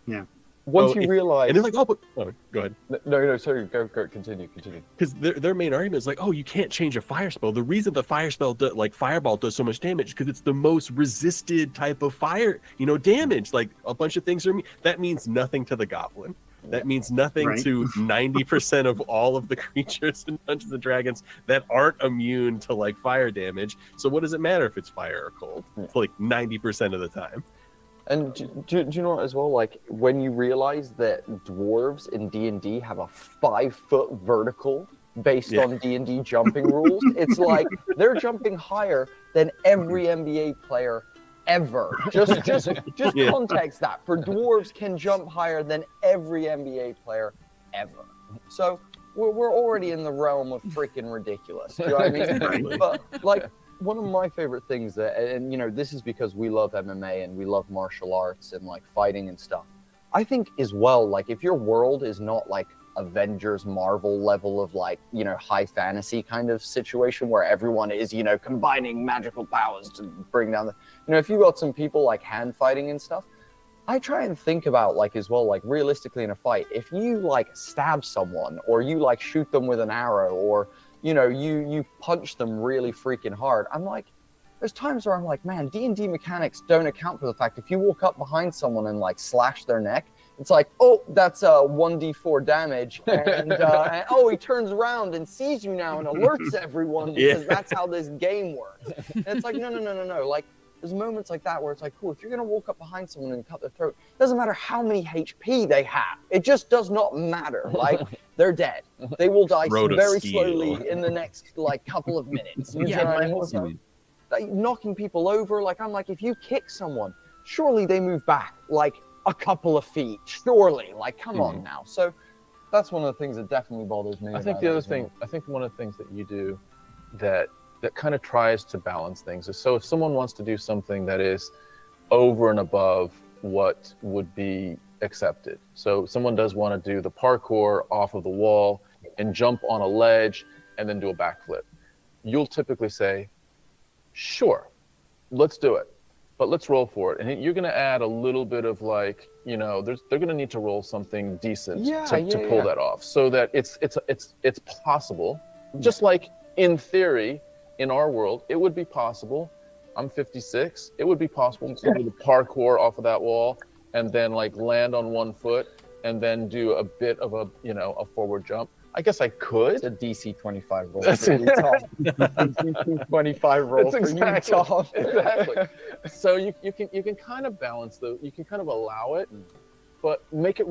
Yeah. Once you realize, and they're like, go ahead. No, sorry, go, continue. Because their main argument is like, you can't change a fire spell. The reason the fire spell, like Fireball, does so much damage because it's the most resisted type of fire, you know, damage. Like, a bunch of things that means nothing to the goblin. That means nothing to 90% of all of the creatures in Dungeons and Dragons that aren't immune to, like, fire damage. So what does it matter if it's fire or cold? It's like 90% of the time. And do you know what, as well? Like, when you realize that dwarves in D&D have a 5-foot vertical based on D&D jumping rules, it's like they're jumping higher than every NBA player ever. Just context that. For dwarves can jump higher than every NBA player ever. So we're already in the realm of freaking ridiculous. Do you know what I mean? But, like, one of my favorite things that, and, you know, this is because we love MMA and we love martial arts and, like, fighting and stuff. I think as well, like, if your world is not like Avengers, Marvel level of, like, you know, high fantasy kind of situation where everyone is, you know, combining magical powers to bring down the, you know, if you got some people like hand fighting and stuff, I try and think about, like, as well, like, realistically in a fight, if you, like, stab someone, or you, like, shoot them with an arrow, or, you know, you punch them really freaking hard, I'm like, there's times where I'm like, man, D&D mechanics don't account for the fact if you walk up behind someone and, like, slash their neck, it's like, oh, that's 1d4 damage, and he turns around and sees you now and alerts everyone because that's how this game works. And it's like, no. Like, there's moments like that where it's like, cool, if you're going to walk up behind someone and cut their throat, it doesn't matter how many HP they have. It just does not matter. Like, they're dead. They will die Throat of very steel. slowly in the next, like, couple of minutes. You Yeah. know what I mean? So, like, knocking people over, like, I'm like, if you kick someone, surely they move back, like, a couple of feet. Surely. Like, come on now. So that's one of the things that definitely bothers me. I think the other thing, I think one of the things that you do that kind of tries to balance things is, so if someone wants to do something that is over and above what would be accepted. So someone does want to do the parkour off of the wall and jump on a ledge and then do a backflip. You'll typically say, sure, let's do it, but let's roll for it. And you're going to add a little bit of, like, you know, they're going to need to roll something decent to pull that off, so that it's possible. Just like in theory, in our world, it would be possible. I'm 56. It would be possible to do the parkour off of that wall and then, like, land on one foot and then do a bit of a, you know, a forward jump. I guess I could. It's a DC 25 roll That's for you, Tom. DC 25 roll That's for you, Tom. Exactly. So you can kind of balance you can kind of allow it, but make it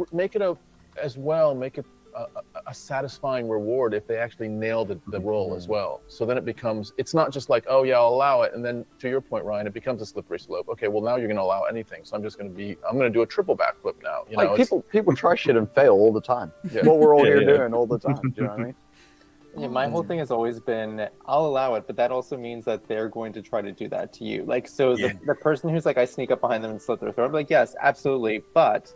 a satisfying reward if they actually nail the roll as well. So then it becomes, it's not just like, oh yeah, I'll allow it, and then to your point, Ryan, it becomes a slippery slope. Okay, well, now you're going to allow anything, so I'm going to do a triple backflip now. You know, Like, people try shit and fail all the time. Yeah. What we're all here doing all the time. Do you know what I mean? Yeah, my whole thing has always been, I'll allow it, but that also means that they're going to try to do that to you. Like, so the person who's like, I sneak up behind them and slit their throat, I'm like, yes, absolutely, but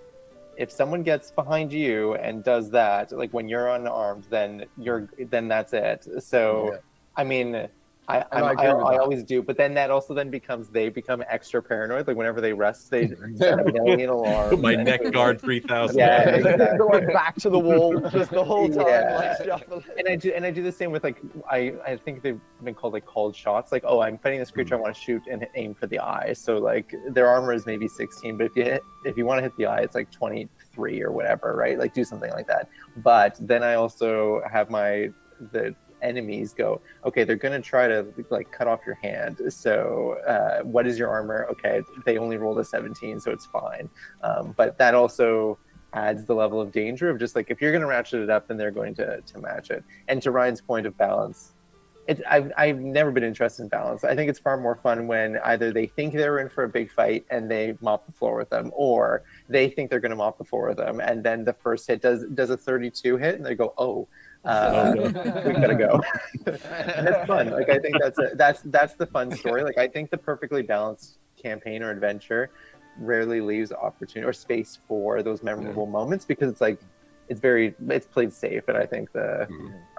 if someone gets behind you and does that, like when you're unarmed, then that's it. So, I mean, I always do, but then that also then they become extra paranoid. Like whenever they rest, they set a million alarms. My neck guard 3000. Yeah, exactly. Go like back to the wall just the whole time. Yeah. Like, shuffling. And I do the same with, like, I think they've been called, like, called shots. Like, oh, I'm fighting this creature, I want to shoot and aim for the eye. So, like, their armor is maybe 16, but if you want to hit the eye, it's like 23 or whatever, right? Like, do something like that. But then I also have the enemies go, okay, they're going to try to, like, cut off your hand. So what is your armor? Okay, they only rolled a 17, so it's fine. But that also adds the level of danger of just, like, if you're going to ratchet it up, then they're going to match it. And to Ryan's point of balance, I've never been interested in balance. I think it's far more fun when either they think they're in for a big fight and they mop the floor with them, or they think they're going to mop the floor with them, and then the first hit does a 32 hit, and they go, oh, we gotta go. And that's fun. Like, I think that's the fun story. Like, I think the perfectly balanced campaign or adventure rarely leaves opportunity or space for those memorable moments, because it's like it's played safe. And I think I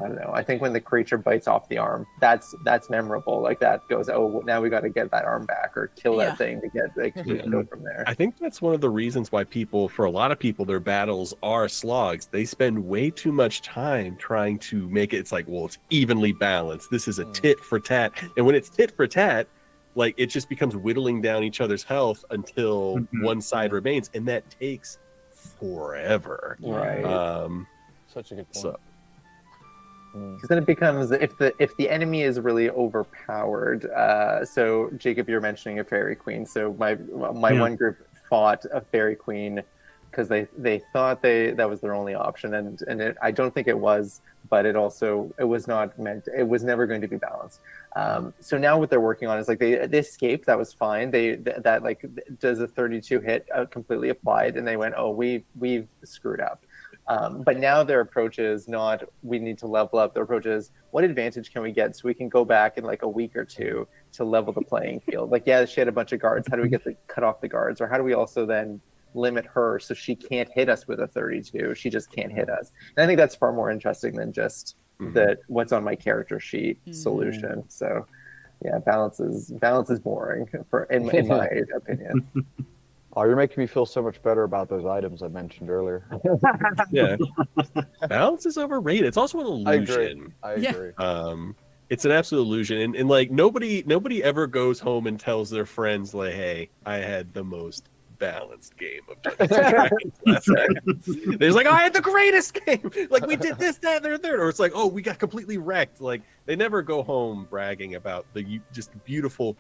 don't know, I think when the creature bites off the arm, that's memorable. Like, that goes, oh, now we got to get that arm back or kill that thing to get, like, to go from there. I think that's one of the reasons why for a lot of people, their battles are slogs. They spend way too much time trying to make it's like, well, it's evenly balanced. This is a tit for tat. And when it's tit for tat, like, it just becomes whittling down each other's health until one side remains. And that takes forever. Right. Such a good point. So, because then it becomes, if the enemy is really overpowered. So Jacob, you're mentioning a fairy queen. So my one group fought a fairy queen because they thought that was their only option, and I don't think it was, but it was not meant. It was never going to be balanced. So now what they're working on is, like, they escaped. That was fine. That like, does a 32 hit completely applied, and they went, oh, we've screwed up. But now their approach is not, we need to level up. Their approach is, what advantage can we get so we can go back in, like, a week or two to level the playing field? Like, yeah, she had a bunch of guards. How do we get cut off the guards? Or how do we also then limit her so she can't hit us with a 32? She just can't hit us. And I think that's far more interesting than just what's on my character sheet solution. So yeah, balance is boring in my opinion. Oh, you're making me feel so much better about those items I mentioned earlier. yeah, balance is overrated. It's also an illusion. I agree. It's an absolute illusion, and like nobody ever goes home and tells their friends, like, hey, I had the most balanced game of Dungeons and Dragons last night. They're like, oh, I had the greatest game. Like, we did this, that, and the third. Or it's like, oh, we got completely wrecked. Like, they never go home bragging about the just beautiful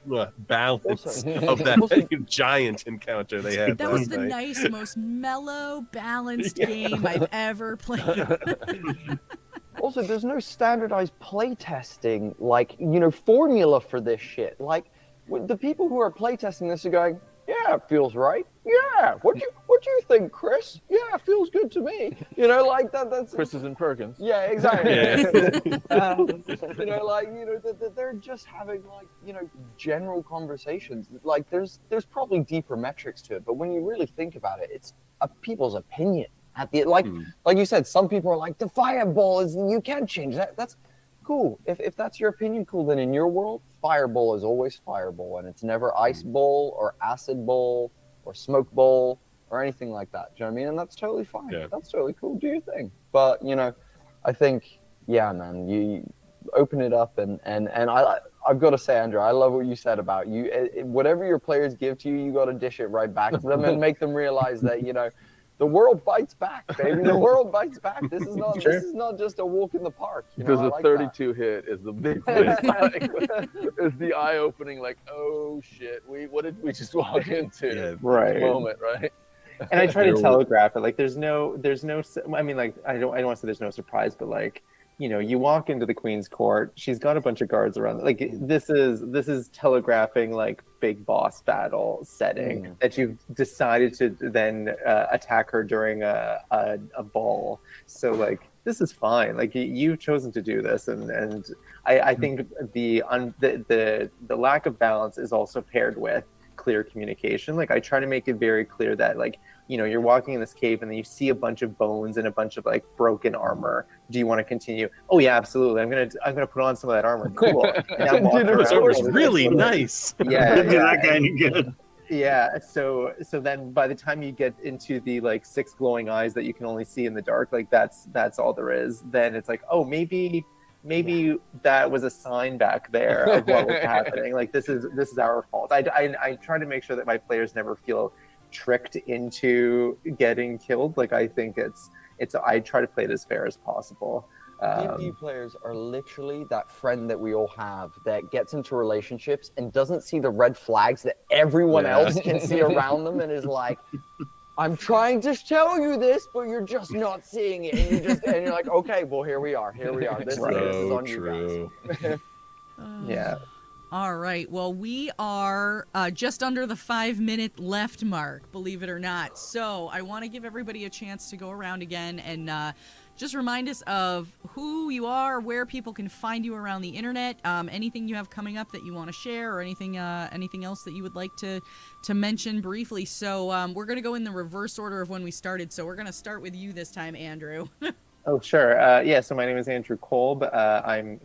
balance of that giant encounter they had. That last was the night. nice, most mellow, balanced game I've ever played. Also, there's no standardized playtesting, like, formula for this shit. Like, the people who are playtesting this are going, yeah, it feels right. Yeah, what do you think, Chris? Yeah, it feels good to me. Like that's Chris's and Perkins. Yeah, exactly. Yeah. They're just having general conversations. Like, there's probably deeper metrics to it, but when you really think about it, it's people's opinion. At the like you said, some people are like, the fireball is, you can't change that. That's cool. If that's your opinion, cool. Then in your world, fireball is always fireball, and it's never ice bowl or acid bowl or smoke bowl or anything like that. Do you know what I mean? And that's totally fine. Yeah. That's totally cool. Do your thing. But I think, yeah, man, you open it up and I've got to say, Andrew, I love what you said about you. Whatever your players give to you, you got to dish it right back to them and make them realize that the world bites back, baby. The world bites back. This is not just a walk in the park. Because the 32 hit is the big thing. It's the eye-opening, like, oh shit, what did we just walk into? Yeah. Right. Moment, right? And I try to telegraph it. Like, there's no. I mean, like, I don't want to say there's no surprise, but like, you walk into the Queen's Court. She's got a bunch of guards around. Like, this is telegraphing like big boss battle setting that you've decided to then attack her during a ball. So like, this is fine. Like, you've chosen to do this, and I think the lack of balance is also paired with clear communication. Like, I try to make it very clear that, like, you're walking in this cave and then you see a bunch of bones and a bunch of like broken armor. Do you want to continue? Oh yeah, absolutely. I'm gonna put on some of that armor. Cool. And I'm walking around. This armor's really nice. Yeah. That kind of good. Yeah. So then by the time you get into the like 6 glowing eyes that you can only see in the dark, like that's all there is. Then it's like, oh, maybe that was a sign back there of what was happening. Like, this is our fault. I try to make sure that my players never feel tricked into getting killed. Like, I think I try to play it as fair as possible. D&D players are literally that friend that we all have that gets into relationships and doesn't see the red flags that everyone else can see around them, and is like, I'm trying to tell you this, but you're just not seeing it. And you're like, okay, well, here we are. This is on you guys. Yeah. All right. Well, we are just under the 5-minute left mark, believe it or not. So I want to give everybody a chance to go around again and just remind us of who you are, where people can find you around the internet, anything you have coming up that you want to share, or anything else that you would like to mention briefly. So we're going to go in the reverse order of when we started. So we're going to start with you this time, Andrew. Oh, sure. Yeah, so my name is Andrew Kolb.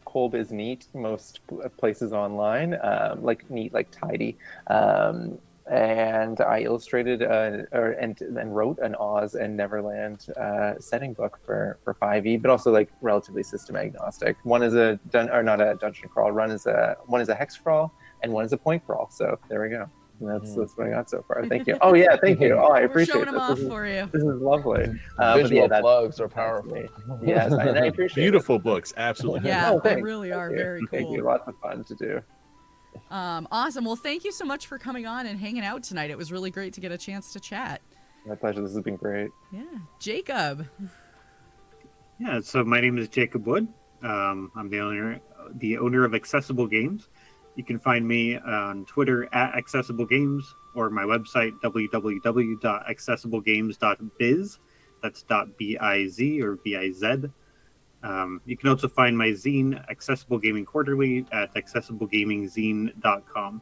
Kolb is neat, most places online, like neat, like tidy. And I illustrated and wrote an Oz and Neverland setting book for 5e, but also like relatively system agnostic. One is not a dungeon crawl. One is a hex crawl, and one is a point crawl. So there we go. That's what I got so far. Thank you. Oh yeah, thank you. Oh, I appreciate it. We're showing them off for you. This is lovely. Visual plugs are powerful. Yes, I appreciate Beautiful books, absolutely. Yeah, Oh, they thanks. really are Thank you. very cool. Thank you. Lots of fun to do. Awesome. Well, thank you so much for coming on and hanging out tonight. It was really great to get a chance to chat. My pleasure. This has been great. Yeah. Jacob. Yeah, so my name is Jacob Wood. I'm the owner of Accessible Games. You can find me on Twitter at Accessible Games, or my website www.accessiblegames.biz. That's .biz or biz. You can also find my zine, Accessible Gaming Quarterly, at accessiblegamingzine.com.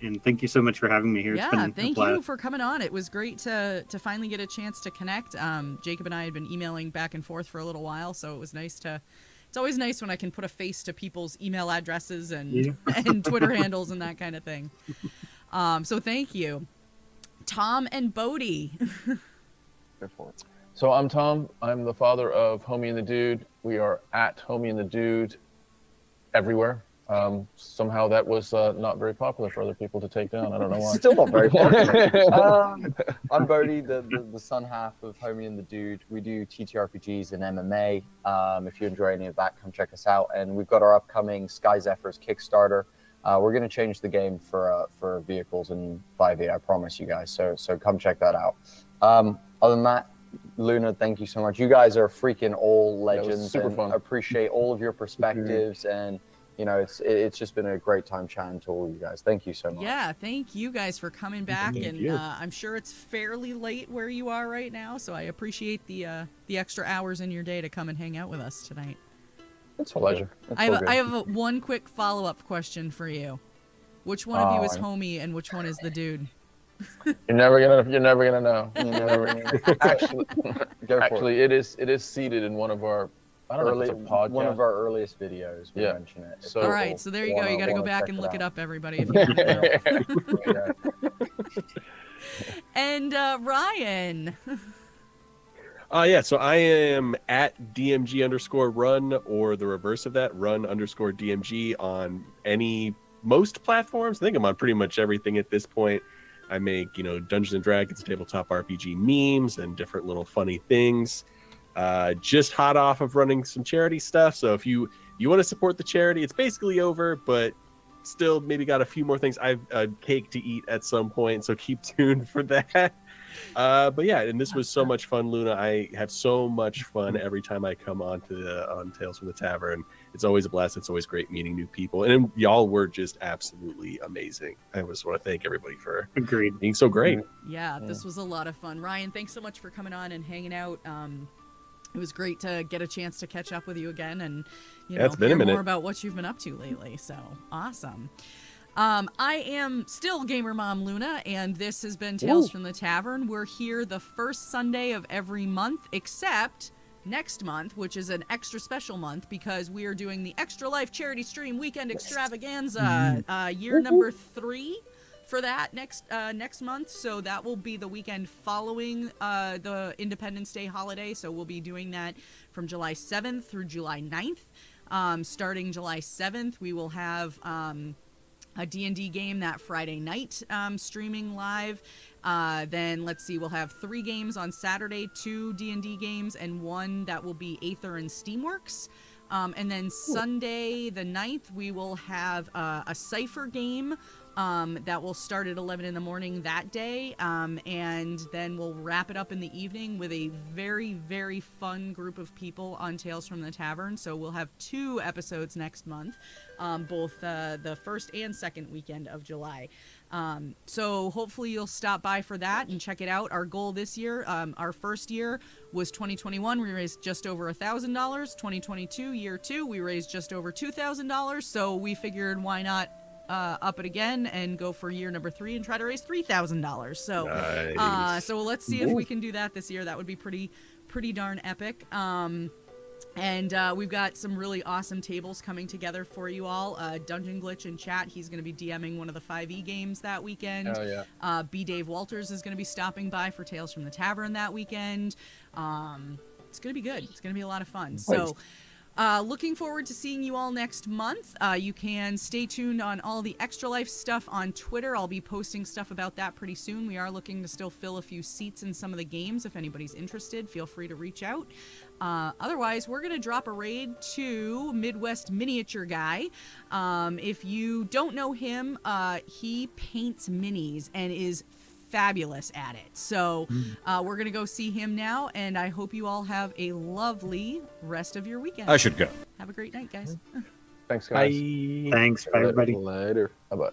And thank you so much for having me here. It's been Thank a blast. you for coming on. It was great to finally get a chance to connect. Jacob and I had been emailing back and forth for a little while, so it was nice to. It's always nice when I can put a face to people's email addresses and and Twitter handles and that kind of thing. So thank you, Tom and Bodie. So I'm Tom. I'm the father of Homie and the Dude. We are at Homie and the Dude everywhere. Somehow that was not very popular for other people to take down. I don't know why. Still not very popular. I'm Bodhi, the son half of Homie and the Dude. We do TTRPGs and MMA. If you enjoy any of that, come check us out. And we've got our upcoming Sky Zephyrs Kickstarter. We're going to change the game for vehicles in 5e, I promise you guys. So come check that out. Other than that, Luna, thank you so much. You guys are freaking all legends. Super fun. Appreciate all of your perspectives and. You know, it's just been a great time chatting to all you guys. Thank you so much. Yeah, thank you guys for coming back, Thank and you. I'm sure it's fairly late where you are right now, so I appreciate the extra hours in your day to come and hang out with us tonight. It's a Pleasure. It's I all have, good. I have one quick follow-up question for you. Which one of you is Homie and which one is the Dude? You're never gonna know. You know, Actually, go for actually, it is seated in one of our. I don't know if it's a podcast. one of our earliest videos. We Yeah. mention it. It's So- All cool. right, so there you go. You got to go Wanna back check and look it out. up, everybody. If you want to know. Yeah. And Ryan. Yeah, so I am at DMG_run or the reverse of that, run_DMG on most platforms. I think I'm on pretty much everything at this point. I make, Dungeons and Dragons, tabletop RPG memes and different little funny things. Just hot off of running some charity stuff. So if you want to support the charity, it's basically over, but still maybe got a few more things. I've a cake to eat at some point, so keep tuned for that. But yeah, and this was so much fun, Luna. I have so much fun every time I come on Tales from the Tavern. It's always a blast. It's always great meeting new people, and y'all were just absolutely amazing. I just want to thank everybody for Agreed. being so great. Yeah, this was a lot of fun. Ryan, thanks so much for coming on and hanging out. It was great to get a chance to catch up with you again and It's been a hear minute. more about what you've been up to lately. So awesome. I am still GamerMomLuna, and this has been Tales from the Tavern. We're here the first Sunday of every month, except next month, which is an extra special month because we are doing the Extra Life Charity Stream Weekend Extravaganza, year number 3 for that next month. So that will be the weekend following the Independence Day holiday. So we'll be doing that from July 7th through July 9th. Starting July 7th, we will have a D&D game that Friday night streaming live. Then let's see, we'll have 3 games on Saturday, 2 D&D games, and 1 that will be Aether and Steamworks. And then Sunday the 9th, we will have a Cypher game that will start at 11 in the morning that day. And then we'll wrap it up in the evening with a very, very fun group of people on Tales from the Tavern. So we'll have 2 episodes next month, both the first and second weekend of July. So hopefully you'll stop by for that and check it out. Our goal this year, our first year was 2021. We raised just over $1,000. 2022, year 2, we raised just over $2,000. So we figured why not up it again and go for year number 3 and try to raise $3,000. So, Nice. so let's see if we can do that this year. That would be pretty darn epic. And we've got some really awesome tables coming together for you all. Dungeon Glitch in chat. He's going to be DMing one of the 5e games that weekend. Oh yeah. B. Dave Walters is going to be stopping by for Tales from the Tavern that weekend. It's going to be good. It's going to be a lot of fun. So looking forward to seeing you all next month. You can stay tuned on all the Extra Life stuff on Twitter. I'll be posting stuff about that pretty soon. We are looking to still fill a few seats in some of the games. If anybody's interested, feel free to reach out. Otherwise, we're going to drop a raid to Midwest Miniature Guy. If you don't know him, he paints minis and is fabulous at it. So we're going to go see him now, and I hope you all have a lovely rest of your weekend. I should go. Have a great night, guys. Thanks, guys. Bye. Thanks, bye, everybody. Later. Bye bye.